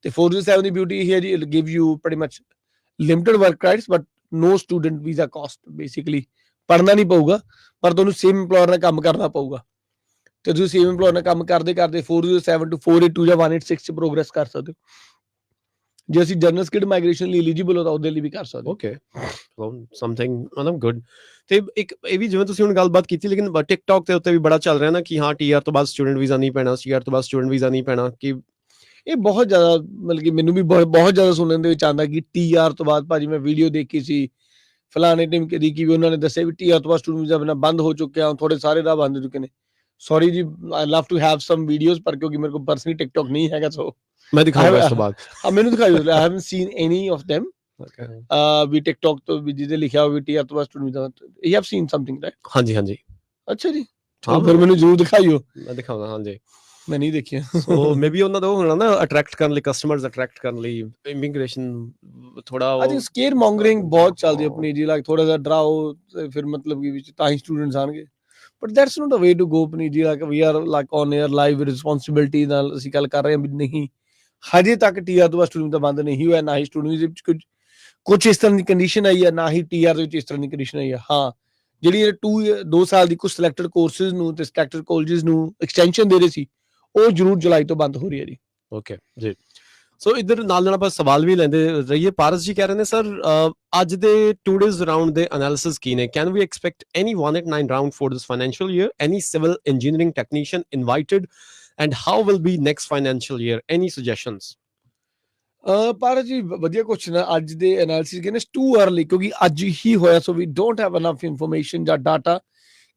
The 407 the beauty here it will give you pretty much limited work rights but no student visa cost। basically ਪੜ੍ਹਨਾ ਨਹੀਂ ਪਊਗਾ ਪਰ ਤੁਹਾਨੂੰ same EMPLOYER ਨਾਲ ਕੰਮ ਕਰਨਾ ਪਊਗਾ ਤੇ ਤੁਸੀਂ ਸੇਮ EMPLOYER ਨਾਲ ਕੰਮ ਕਰਦੇ 407 to 482 ਜਾਂ 186 ਚ ਪ੍ਰੋਗਰੈਸ ਕਰ ਸਕਦੇ ਹੋ। ਜੇ ਅਸੀਂ ਜਨਰਲ ਸਕਿਡ ਮਾਈਗ੍ਰੇਸ਼ਨ ਲਈ ਐਲੀਜੀਬਲ ਹੋ ਤਾਂ ਉਹਦੇ ਲਈ ਵੀ ਕਰ ਸਕਦੇ। ਓਕੇ, ਸਮਥਿੰਗ ਮਤਲਬ ਗੁੱਡ। ਤੇ ਇੱਕ ਇਹ ਵੀ ਜਿਵੇਂ ਤੁਸੀਂ ਹੁਣ ਗੱਲਬਾਤ ਕੀਤੀ, ਲੇਕਿਨ TikTok ਦੇ ਉੱਤੇ ਵੀ ਬੜਾ ਚੱਲ ਰਿਹਾ ਨਾ ਕਿ ਹਾਂ TR ਤੋਂ ਬਾਅਦ ਸਟੂਡੈਂਟ ਵੀਜ਼ਾ ਨਹੀਂ ਪੈਣਾ, TR ਤੋਂ ਬਾਅਦ ਸਟੂਡੈਂਟ ਵੀਜ਼ਾ ਨਹੀਂ ਪੈਣਾ, ਕਿ ਇਹ ਬਹੁਤ ਜ਼ਿਆਦਾ ਮਤਲਬ ਕਿ ਮੈਨੂੰ ਵੀ ਬਹੁਤ ਜ਼ਿਆਦਾ ਸੁਣਨ ਦੇ ਵਿੱਚ ਆਉਂਦਾ ਕਿ TR ਤੋਂ ਬਾਅਦ ਭਾਜੀ ਮੈਂ ਵੀਡੀਓ ਦੇਖੀ ਸੀ ਫਲਾਣੇ ਟੀਮ ਦੀ ਕਿ ਵੀ ਉਹਨਾਂ ਨੇ ਦੱਸਿਆ ਵੀ TR ਤੋਂ ਬਾਅਦ ਸਟੂਡੈਂਟ ਵੀਜ਼ਾ ਬਿਨਾ ਬੰਦ ਹੋ ਚੁੱਕਿਆ, ਥੋੜੇ ਸਾਰੇ ਰਾਹ ਬੰਦ ਹੋ ਚੁੱਕੇ ਨੇ। ਸੌਰੀ ਜੀ, I love to have some videos, ਪਰ ਕਿਉਂਕਿ ਮੇਰੇ ਕੋਲ ਪਰਸਨਲੀ ਟਿਕਟੌਕ ਨਹੀਂ ਹੈਗਾ, ਸੋ ਮੈਂ ਦਿਖਾਊਂਗਾ ਇਸ ਤੋਂ ਬਾਅਦ। ਮੈਨੂੰ ਦਿਖਾਇਓ, I haven't seen any of them ਵੀ ਟਿਕਟੌਕ ਤੋਂ ਵੀ ਜਿਹਦੇ ਲਿਖਿਆ ਹੋਵੇ TR ਤੋਂ ਬਾਅਦ student visa. You have seen something right? ਹਾਂਜੀ ਹਾਂਜੀ। ਅੱਛਾ ਜੀ, ਚਲੋ ਫਿਰ ਮੈਨੂੰ ਜ਼ਰੂਰ ਦਿਖਾਇਓ। ਮੈਂ ਦਿਖਾਉਂਦਾ, ਹਾਂਜੀ। ਮੈਂ ਨਹੀਂ ਦੇਖਿਆ। ਸੋ ਮੇਬੀ ਉਹਨਾਂ ਦਾ ਉਹ ਹੋਣਾ ਨਾ, ਅਟਰੈਕਟ ਕਰਨ ਲਈ, ਕਸਟਮਰਸ ਅਟਰੈਕਟ ਕਰਨ ਲਈ ਇਮੀਗ੍ਰੇਸ਼ਨ ਥੋੜਾ I think scare mongering ਬਹੁਤ ਚੱਲਦੀ ਆਪਣੀ ਜੀ, ਲਾਈਕ ਥੋੜਾ ਜਿਹਾ ਡਰਾਓ ਤੇ ਫਿਰ ਮਤਲਬ ਕਿ ਵਿੱਚ ਤਾਂ ਹੀ ਸਟੂਡੈਂਟਸ ਆਣਗੇ, but that's not a way to go ਆਪਣੀ ਜੀ, like we are like on 에ਅਰ ਲਾਈਵ ਰਿਸਪੌਂਸਿਬਿਲਟੀ ਨਾਲ ਅਸੀਂ ਗੱਲ ਕਰ ਰਹੇ ਹਾਂ ਵੀ ਨਹੀਂ, ਹਜੇ ਤੱਕ TR ਤੋਂ ਬਾਅਦ ਸਟੂਡੈਂਟ ਦਾ ਬੰਦ ਨਹੀਂ ਹੋਇਆ, ਨਾ ਹੀ ਸਟੂਡੈਂਟ ਵਿੱਚ ਕੁਝ ਇਸ ਤਰ੍ਹਾਂ ਦੀ ਕੰਡੀਸ਼ਨ ਆਈ ਹੈ, ਨਾ ਹੀ TR ਦੇ ਵਿੱਚ ਇਸ ਤਰ੍ਹਾਂ ਦੀ ਕੰਡੀਸ਼ਨ ਆਈ ਹੈ। ਹਾਂ, ਜਿਹੜੀ 2 ਸਾਲ ਦੀ ਕੁਝ ਸਿਲੈਕਟਡ ਕੋਰਸਿਸ ਨੂੰ ਤੇ ਸਿਲੈਕਟਡ ਕਾਲਜਸ ਨੂੰ ਐਕਸਟੈਂਸ਼ਨ ਦੇ ਰਹੇ ਸੀ, ਉਹ ਜ਼ਰੂਰ ਜੁਲਾਈ ਤੋਂ ਬੰਦ ਹੋ ਰਹੀ ਹੈ ਜੀ। ਓਕੇ ਜੀ। ਸੋ ਇੱਧਰ ਨਾਲ ਆਪਾਂ ਸਵਾਲ ਵੀ ਲੈਂਦੇ ਰਹੀਏ। ਪਾਰਸ ਜੀ ਕਹਿ ਰਹੇ ਨੇ ਸਰ, ਅੱਜ ਦੇ 2 days ਰਾਉਂਡ ਦੇ ਐਨਾਲਿਸਿਸ ਕੀ ਨੇ? Can we expect any 189 round for this financial year? Any civil engineering technician invited? And how will be next financial year? Any suggestions? ਪਰ ਜੀ ਵਧੀਆ ਕੁਐਸਚਨ ਹੈ। ਅੱਜ ਦੇ ਐਨਾਲਿਸਿਸ ਕਹਿੰਦੇ ਟੂ अर्ਲੀ, ਕਿਉਂਕਿ ਅੱਜ ਹੀ ਹੋਇਆ, ਸੋ ਵੀ ਡੋਂਟ ਹੈਵ ਅਨਫ ਇਨਫੋਰਮੇਸ਼ਨ ਜਾਂ ਡਾਟਾ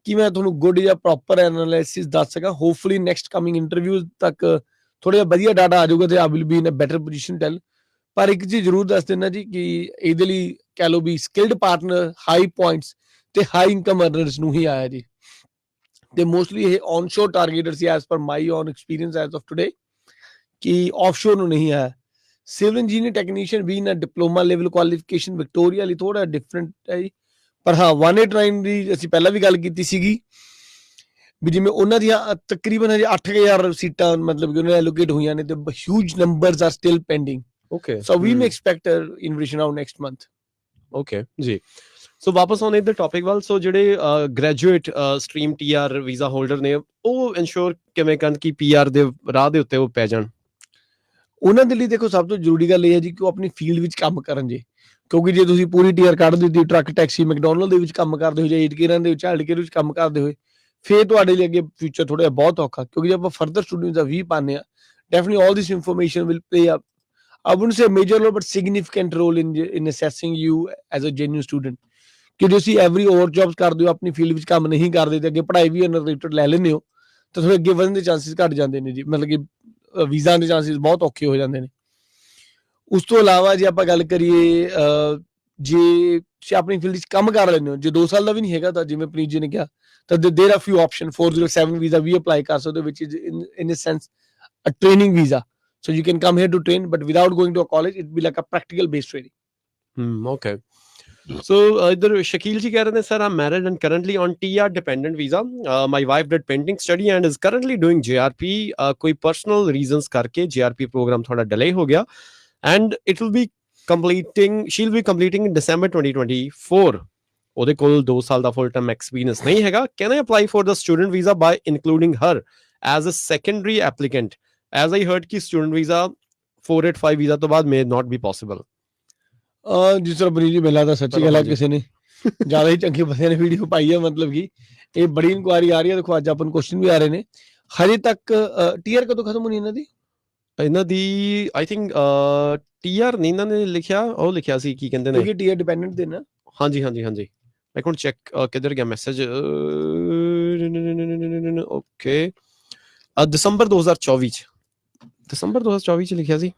ਕਿ ਮੈਂ ਤੁਹਾਨੂੰ ਗੁੱਡ ਜਾਂ ਪ੍ਰੋਪਰ ਐਨਾਲਿਸਿਸ ਦੱਸ ਸਕਾਂ। ਹੋਪਫੁਲੀ ਨੈਕਸਟ ਕਮਿੰਗ ਇੰਟਰਵਿਊਜ਼ ਤੱਕ ਥੋੜਾ ਜਿਹਾ ਵਧੀਆ ਡਾਟਾ ਆ ਜਾਊਗਾ ਤੇ I will be in a better position tell. ਪਰ ਇੱਕ ਚੀਜ਼ ਜ਼ਰੂਰ ਦੱਸ ਦਿੰਦਾ ਜੀ ਕਿ ਇਹਦੇ ਲਈ ਕਹਿ ਲਓ ਵੀ ਸਕਿਲਡ ਪਾਰਟਨਰ, ਹਾਈ ਪੁਆਇੰਟਸ ਤੇ ਹਾਈ ਇਨਕਮ ਅਰਨਰਸ ਨੂੰ ਹੀ ਆਇਆ ਜੀ, ਤੇ ਮੋਸਟਲੀ ਇਹ ਔਨਸ਼ੋਰ ਟਾਰਗੇਟਰ ਸੀ as per my own experience as of today, ਕਿ ਆਫਸ਼ੋਰ ਨੂੰ ਨਹੀਂ ਆਇਆ। ਸਿਵਲ ਇੰਜੀਨੀਅਰ ਟੈਕਨੀਸ਼ੀਅਨ ਵੀ ਨਾ ਡਿਪਲੋਮਾ ਲੈਵਲ ਕੁਆਲੀਫਿਕੇਸ਼ਨ ਵਿਕਟੋਰੀਆ ਲਈ ਥੋੜਾ ਡਿਫਰੈਂਟ ਹੈ ਜੀ। ਪਰ ਹਾਂ 189 ਦੀ ਅਸੀਂ ਪਹਿਲਾਂ ਵੀ ਗੱਲ ਕੀਤੀ ਸੀਗੀ ਵੀ ਜਿਵੇਂ ਉਹਨਾਂ ਦੀਆਂ ਤਕਰੀਬਨ ਹਜੇ 8000 ਸੀਟਾਂ ਮਤਲਬ ਕਿ ਉਹਨਾਂ ਐਲੋਕੇਟ ਹੋਈਆਂ ਨੇ ਤੇ huge numbers are still pending. Okay, so we may expect invitation out next month. Okay ਜੀ। ਸੋ ਵਾਪਸ ਆਉਣੇ ਇੱਧਰ ਟੌਪਿਕ ਵੱਲ। ਸੋ ਜਿਹੜੇ graduate stream TR visa holder ਨੇ, ਉਹ ਇਨਸ਼ੋਰ ਕਿਵੇਂ ਕਰਨ ਕਿ PR ਦੇ ਰਾਹ ਦੇ ਉੱਤੇ ਉਹ ਪੈ ਜਾਣ? ਉਹਨਾਂ ਦੇ ਲਈ ਦੇਖੋ ਸਭ ਤੋਂ ਜ਼ਰੂਰੀ ਗੱਲ ਇਹ ਹੈ ਜੀ ਕਿ ਉਹ ਆਪਣੀ ਫੀਲਡ ਵਿੱਚ ਕੰਮ ਕਰਨ ਜੀ, ਕਿਉਂਕਿ ਜੇ ਤੁਸੀਂ ਪੂਰੀ TR ਕੱਢ ਦਿੱਤੀ, ਟਰੱਕ ਟੈਕਸੀ ਮੈਕਡੋਨਲਡ ਦੇ ਵਿੱਚ ਕੰਮ ਕਰਦੇ ਹੋ ਜਾਂ ਏਡ ਕੇਅਰਾਂ ਦੇ ਵਿੱਚ, ਚਾਈਲਡ ਕੇਅਰ ਵਿੱਚ ਕੰਮ ਕਰਦੇ ਹੋਏ, ਫਿਰ ਤੁਹਾਡੇ ਲਈ ਅੱਗੇ ਫਿਊਚਰ ਥੋੜਾ ਜਿਹਾ ਬਹੁਤ ਔਖਾ, ਕਿਉਂਕਿ ਜੇ ਆਪਾਂ ਫਰਦਰ ਸਟੂਡੈਂਟਸ ਦਾ ਵੀ ਪਾਉਂਦੇ ਆ, definitely all this information will play a I wouldn't say a major role but significant role in assessing you as a genuine student। ਕਿ ਜੇ ਤੁਸੀਂ ਐਵਰੀ ਹੋਰ ਜੌਬਸ ਕਰਦੇ ਹੋ, ਆਪਣੀ ਫੀਲਡ ਵਿੱਚ ਕੰਮ ਨਹੀਂ ਕਰਦੇ ਤੇ ਅੱਗੇ ਪੜ੍ਹਾਈ ਵੀ ਅਨਰਿਲੇਟਡ ਲੈ ਲੈਂਦੇ ਹੋ, ਤਾਂ ਤੁਹਾਡੇ ਅੱਗੇ ਵਧਣ ਦੇ ਚਾਂਸਿਸ ਘੱਟ ਜਾਂਦੇ ਨੇ ਜੀ, ਮਤਲਬ ਕਿ ਵੀਜ਼ਾ ਦੇ ਚਾਂਸਿਸ ਬਹੁਤ ਔਖੇ ਹੋ ਜਾਂਦੇ ਨੇ। ਉਸ ਤੋਂ ਇਲਾਵਾ ਜੇ ਆਪਾਂ ਗੱਲ ਕਰੀਏ, ਜੇ ਤੁਸੀਂ ਆਪਣੀ ਫੀਲਡ ਵਿੱਚ ਕੰਮ ਕਰ ਲੈਂਦੇ ਹੋ, ਜੇ 2 ਸਾਲ ਦਾ ਵੀ ਨਹੀਂ ਹੈਗਾ, ਤਾਂ ਜਿਵੇਂ ਪ੍ਰੀਤ ਜੀ ਨੇ ਕਿਹਾ, ਤਾਂ there are few option. 407 visa ਵੀ ਅਪਲਾਈ ਕਰ ਸਕਦੇ ਹੋ, which is in a sense a training visa. So you can come here to train, but without going to a college, it'd be like a practical based training. Okay. So ਇੱਧਰ ਸ਼ਕੀਲ ਜੀ ਕਹਿ ਰਹੇ ਨੇ sir, I'm married and currently on TR dependent visa. My wife did painting study and is currently doing JRP. ਕੋਈ personal reasons ਕਰਕੇ JRP program ਥੋੜਾ delay ਹੋ ਗਿਆ and it will be she'll be completing in December 2024. ਉਹਦੇ ਕੋਲ 2 ਸਾਲ ਦਾ full time experience ਨਹੀਂ ਹੈਗਾ. Can I apply for the student visa by including her as a secondary applicant? As I heard कि student visa 485 visa ਤੋਂ ਬਾਅਦ may not be possible. ਜਿਸ ਤਰ੍ਹਾਂ ਬਰੀ ਜੀ ਮਿਲਾ ਤਾਂ ਸੱਚੀ ਗੱਲ ਹੈ, ਕਿਸੇ ਨੇ ਜ਼ਿਆਦਾ ਹੀ ਚੰਗੇ ਬੰਦੇ ਨੇ ਵੀਡੀਓ ਪਾਈ ਹੈ, ਮਤਲਬ ਕਿ ਇਹ ਬੜੀ ਇਨਕੁਆਇਰੀ ਆ ਰਹੀ ਹੈ। ਦੇਖੋ ਅੱਜ ਆਪਾਂ ਨੂੰ ਕੁਐਸਚਨ ਵੀ ਆ ਰਹੇ ਨੇ, ਹਜੇ ਤੱਕ TR ਕਦੋਂ ਖਤਮ ਹੋਣੀ ਇਹਨਾਂ ਦੀ? ਆਈ ਥਿੰਕ TR ਨਹੀਂ ਇਹਨਾਂ ਨੇ ਲਿਖਿਆ, ਉਹ ਲਿਖਿਆ ਸੀ ਕੀ ਕਹਿੰਦੇ ਨੇ, ਕਿਉਂਕਿ TR ਡਿਪੈਂਡੈਂਟ ਦੇ ਨਾ। ਹਾਂਜੀ ਹਾਂਜੀ ਹਾਂਜੀ, ਮੈਂ ਹੁਣ ਚੈੱਕ ਕਿੱਧਰ ਗਿਆ ਮੈਸੇਜ। ਓਕੇ, ਦਸੰਬਰ 2024 ਚ, ਦਸੰਬਰ 2024 ਚ ਲਿਖਿਆ ਸੀ।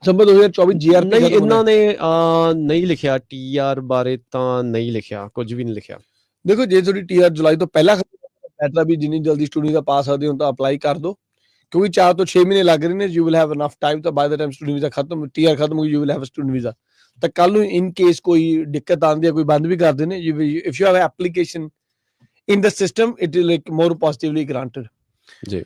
ਦਸੰਬਰ 2024 GRP ਨਹੀਂ, ਇਹਨਾਂ ਨੇ ਨਹੀਂ ਲਿਖਿਆ TR ਬਾਰੇ, ਤਾਂ ਨਹੀਂ ਲਿਖਿਆ, ਕੁਝ ਵੀ ਨਹੀਂ ਲਿਖਿਆ। ਦੇਖੋ ਜੇ ਤੁਹਾਡੀ TR ਜੁਲਾਈ ਤੋਂ ਪਹਿਲਾਂ ਬੈਟਰ ਵੀ ਜਿੰਨੀ ਜਲਦੀ ਸਟੂਡੈਂਟ ਦਾ ਪਾ ਸਕਦੇ ਹੋ ਤਾਂ ਅਪਲਾਈ ਕਰ ਦਿਓ, ਕਿਉਂਕਿ 4 ਤੋਂ 6 ਮਹੀਨੇ ਲੱਗ ਰਹੇ ਨੇ। You will have enough time, ਤਾਂ ਬਾਈ ਦਾ ਟਾਈਮ ਸਟੂਡੈਂਟ ਵੀਜ਼ਾ ਖਤਮ, TR ਖਤਮ ਹੋ, you will have student visa. ਤਾਂ ਕੱਲ ਨੂੰ ਇਨ ਕੇਸ ਕੋਈ ਦਿੱਕਤ ਆਉਂਦੀ ਹੈ, ਕੋਈ ਬੰਦ ਵੀ ਕਰਦੇ ਨੇ, if you have application in the system, it will like more positively granted ਜੀ।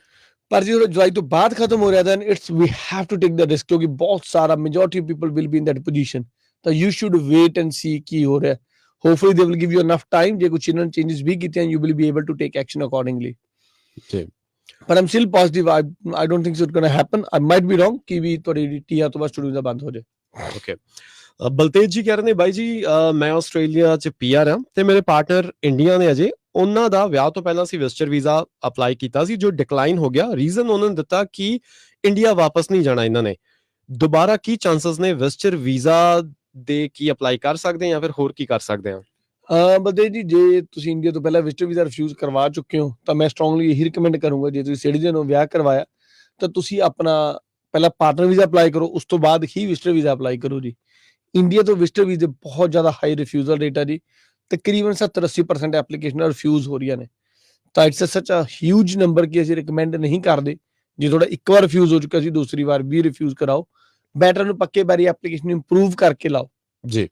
ਪਰ ਜੇ ਜੁਲਾਈ ਤੋਂ ਬਾਅਦ ਖਤਮ ਹੋ ਰਿਹਾ, then it's we have to take the risk, ਕਿਉਂਕਿ ਬਹੁਤ ਸਾਰਾ majority of people will be in that position. ਤਾਂ you should wait and see ਕੀ ਹੋ ਰਿਹਾ। Hopefully they will give you enough time, ਜੇ ਕੁਝ ਇਹਨਾਂ ਚੇਂਜਸ ਵੀ ਕੀਤੇ ਹਨ, you will be able to take action accordingly. ਜੀ, but I'm still positive. I don't think so it's going to happen. I might be wrong ਕਿ ਵੀ ਤੁਹਾਡੀ TR ਤੋਂ ਬਾਅਦ ਸਟੂਡੈਂਟ ਦਾ ਬੰਦ ਹੋ ਜਾਏ। ਓਕੇ, ਬਲਤੇਜ ਜੀ ਕਹਿ ਰਹੇ ਨੇ ਬਾਈ ਜੀ, ਮੈਂ ਆਸਟ੍ਰੇਲੀਆ ਚ PR ਹਾਂ ਤੇ ਮੇਰੇ ਪਾਰਟਨਰ ਇੰਡੀਆ ਨੇ। ਅਜੇ ਉਹਨਾਂ ਦਾ ਵਿਆਹ ਤੋਂ ਪਹਿਲਾਂ ਸੀ ਵਿਜ਼ਟਰ ਵੀਜ਼ਾ ਅਪਲਾਈ ਕੀਤਾ ਸੀ, ਜੋ ਡਿਕਲਾਈਨ ਹੋ ਗਿਆ। ਰੀਜ਼ਨ ਉਹਨਾਂ ਨੇ ਦਿੱਤਾ ਕਿ ਇੰਡੀਆ ਵਾਪਸ ਨਹੀਂ ਜਾਣਾ ਇਹਨਾਂ ਨੇ, ਦੁਬਾਰਾ ਕੀ ਚਾਂਸਸ ਨੇ? ਵਿਜ਼ਟਰ ਵੀਜ਼ਾ ਦੇ ਕੀ ਅਪਲਾਈ ਕਰ ਸਕਦੇ ਆ ਜਾਂ ਫਿਰ ਹੋਰ ਕੀ ਕਰ ਸਕਦੇ ਆ? ਬਲਦੇਵ ਜੀ, ਜੇ ਤੁਸੀਂ ਇੰਡੀਆ ਤੋਂ ਪਹਿਲਾਂ ਵਿਜ਼ਟਰ ਵੀਜ਼ਾ ਰਿਫਿਊਜ਼ ਕਰਵਾ ਚੁੱਕੇ ਹੋ ਤਾਂ ਮੈਂ ਸਟਰੋਂਗਲੀ ਇਹੀ ਰਿਕਮੈਂਡ ਕਰੂੰਗਾ, ਜੇ ਤੁਸੀਂ ਸਿਟੀਜ਼ਨ ਹੋ, ਵਿਆਹ ਕਰਵਾਇਆ, ਤਾਂ ਤੁਸੀਂ ਆਪਣਾ ਪਹਿਲਾਂ ਪਾਰਟਨਰ ਵੀਜ਼ਾ ਅਪਲਾਈ ਕਰੋ, ਉਸ ਤੋਂ ਬਾਅਦ ਹੀ ਵਿਜ਼ਟਰ ਵੀਜ਼ਾ ਅਪਲਾਈ ਕਰੋ ਜੀ। ਇੰਡੀਆ ਤੋਂ ਵਿਜ਼ਟਰ ਵੀਜ਼ੇ ਬਹੁਤ ਜ਼ਿਆਦਾ ਹਾਈ ਰਿਫਿਊਜ਼ਲ ਰੇਟ ਆ ਜੀ, ਤਕਰੀਬਨ 70-80% ਐਪਲੀਕੇਸ਼ਨਾਂ ਰਿਫਿਊਜ਼ ਹੋ ਰਹੀਆਂ ਨੇ। ਤਾਂ ਇਟਸ ਸੱਚ ਅ ਹਿਊਜ ਨੰਬਰ ਕਿ ਅਸੀਂ ਰਿਕਮੈਂਡ ਨਹੀਂ ਕਰਦੇ, ਜੇ ਤੁਹਾਡਾ ਇੱਕ ਵਾਰ ਰਿਫਿਊਜ਼ ਹੋ ਚੁੱਕਾ ਸੀ ਦੂਸਰੀ ਵਾਰ ਵੀ ਰਿਫਿਊਜ਼ ਕਰਾਓ, ਬੈਟਰ ਨੂੰ ਪੱਕੇ ਬਾਰੀ ਐਪਲੀਕੇਸ਼ਨ ਇੰਪਰੂਵ ਕਰਕੇ ਲਾਓ ਜੀ।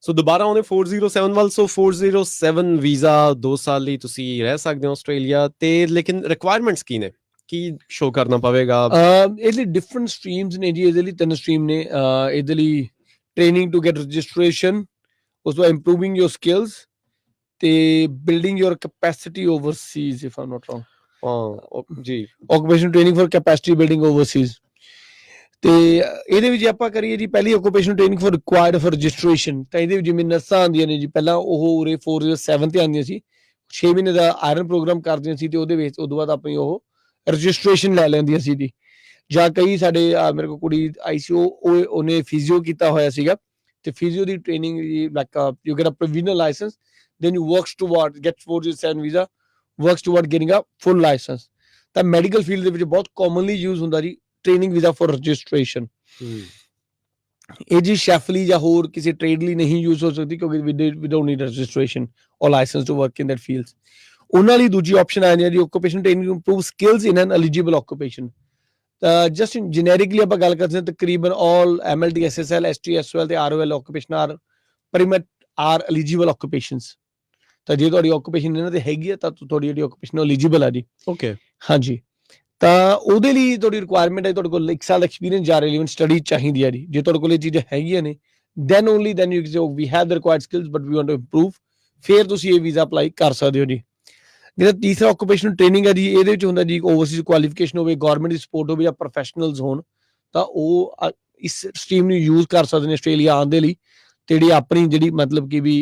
ਸੋ ਦੁਬਾਰਾ ਆਉਂਦੇ 407 ਵੱਲ। ਸੋ 407 ਵੀਜ਼ਾ 2 ਸਾਲ ਲਈ ਤੁਸੀਂ ਰਹਿ ਸਕਦੇ ਹੋ ਆਸਟ੍ਰੇਲੀਆ ਤੇ, ਲੇਕਿਨ ਰਿਕੁਆਇਰਮੈਂਟਸ ਕੀ ਨੇ, ਕੀ ਸ਼ੋ ਕਰਨਾ ਪਵੇਗਾ? ਇਹਦੇ ਲਈ ਡਿਫਰੈਂਟ ਸਟਰੀਮਸ ਨੇ ਜੀ, ਇਹਦੇ ਲਈ 3 ਸਟਰੀਮ ਨੇ। ਇਹਦੇ ਲਈ ਟ੍ਰੇਨਿੰਗ ਟੂ ਗੈਟ ਰਜਿਸਟ੍ਰੇਸ਼ਨ, ਉਸ ਤੋਂ ਇੰਪਰੂਵਿੰਗ ਯੋਰ ਸਕਿੱਲਸ ਤੇ building your capacity overseas, if I'm not wrong. ਜੀ, occupation training for capacity building overseas. ਤੇ ਇਹਦੇ ਵਿੱਚ ਆਪਾਂ ਕਰੀਏ ਜੀ, ਪਹਿਲੀ occupation training for required for registration, ਤਾਂ ਇਹਦੇ ਵਿੱਚ ਜਿਵੇਂ ਨਰਸਾਂ ਆਉਂਦੀਆਂ ਨੇ ਜੀ, ਪਹਿਲਾਂ ਉਹ ਉਰੇ 407 ਤੇ ਆਉਂਦੀਆਂ ਸੀ, 6 ਮਹੀਨੇ ਦਾ ਆਇਰਨ ਪ੍ਰੋਗਰਾਮ ਕਰਦੀਆਂ ਸੀ ਤੇ ਉਹਦੇ ਵਿੱਚ ਉਦੋਂ ਬਾਅਦ ਆਪਣੀ ਉਹ ਰਜਿਸਟ੍ਰੇਸ਼ਨ ਲੈ ਲੈਂਦੀਆਂ ਸੀ ਜੀ। ਜਾਂ ਕਈ ਸਾਡੇ ਮੇਰੇ ਕੋਲ ਕੁੜੀ ਆਈ ਸੀ, ਉਹਨੇ ਫਿਜ਼ੀਓ ਕੀਤਾ ਹੋਇਆ ਸੀਗਾ, ਤੇ ਫਿਜ਼ੀਓ ਦੀ training like you get a provisional licence, then you works toward get 407 visa, works toward getting a full license। ਤਾਂ ਮੈਡੀਕਲ ਫੀਲਡ ਦੇ ਵਿੱਚ ਬਹੁਤ ਕਾਮਨਲੀ ਯੂਜ਼ ਹੁੰਦਾ ਜੀ ਟ੍ਰੇਨਿੰਗ ਵੀਜ਼ਾ ਫॉर ਰਜਿਸਟ੍ਰੇਸ਼ਨ। ਇਹ ਜੀ ਸ਼ੈਫ ਲਈ ਜਾਂ ਹੋਰ ਕਿਸੇ ਟ੍ਰੇਡ ਲਈ ਨਹੀਂ ਯੂਜ਼ ਹੋ ਸਕਦੀ, ਕਿਉਂਕਿ we don't need registration or license to work in that fields। ਉਹਨਾਂ ਲਈ ਦੂਜੀ ਆਪਸ਼ਨ ਆ ਜਾਂਦੀ ਹੈ ਜੀ occupation training to improve skills in an eligible occupation. ਤਾਂ ਜਸਟ ਜੈਨਰਿਕਲੀ ਆਪਾਂ ਗੱਲ ਕਰਦੇ ਹਾਂ, ਤਕਰੀਬਨ all MLT, SSL, ST, SOL ਤੇ ROL occupation are permit are eligible occupations. ਤਾਂ ਜੇ ਤੁਹਾਡੀ ਆਕੂਪੇਸ਼ਨ ਇਹਨਾਂ ਤੇ ਹੈਗੀ ਹੈ ਤਾਂ ਤੁਹਾਡੀ ਜਿਹੜੀ ਆਕੂਪੇਸ਼ਨ ਐਲੀਜੀਬਲ ਆ ਜੀ। ਓਕੇ, ਹਾਂਜੀ। ਤਾਂ ਉਹਦੇ ਲਈ ਤੁਹਾਡੀ ਰਿਕੁਆਇਰਮੈਂਟ ਹੈ ਤੁਹਾਡੇ ਕੋਲ 1 ਸਾਲ ਐਕਸਪੀਰੀਅੰਸ ਜਾਂ ਰੈਲੇਵੈਂਟ ਸਟੱਡੀ ਚਾਹੀਦੀ ਹੈ ਜੀ। ਜੇ ਤੁਹਾਡੇ ਕੋਲ ਇਹ ਚੀਜ਼ਾਂ ਹੈਗੀਆਂ ਨੇ, then only then you can say we have the required skills but we want to improve, ਫਿਰ ਤੁਸੀਂ ਇਹ ਵੀਜ਼ਾ ਅਪਲਾਈ ਕਰ ਸਕਦੇ ਹੋ ਜੀ। ਜਿਹੜਾ ਤੀਸਰਾ ਆਕੂਪੇਸ਼ਨਲ ਟ੍ਰੇਨਿੰਗ ਹੈ ਜੀ, ਇਹਦੇ ਵਿੱਚ ਹੁੰਦਾ ਜੀ ਓਵਰਸੀਜ਼ ਕੁਆਲੀਫਿਕੇਸ਼ਨ ਹੋਵੇ, ਗਵਰਨਮੈਂਟ ਦੀ ਸਪੋਰਟ ਹੋਵੇ ਜਾਂ ਪ੍ਰੋਫੈਸ਼ਨਲਸ ਹੋਣ, ਤਾਂ ਉਹ ਇਸ ਸਟਰੀਮ ਨੂੰ ਯੂਜ਼ ਕਰ ਸਕਦੇ ਨੇ ਆਸਟ੍ਰੇਲੀਆ ਆਉਣ ਦੇ ਲਈ, ਤੇ ਜਿਹੜੀ ਆਪਣੀ ਜਿਹੜੀ ਮਤਲਬ ਕਿ ਵੀ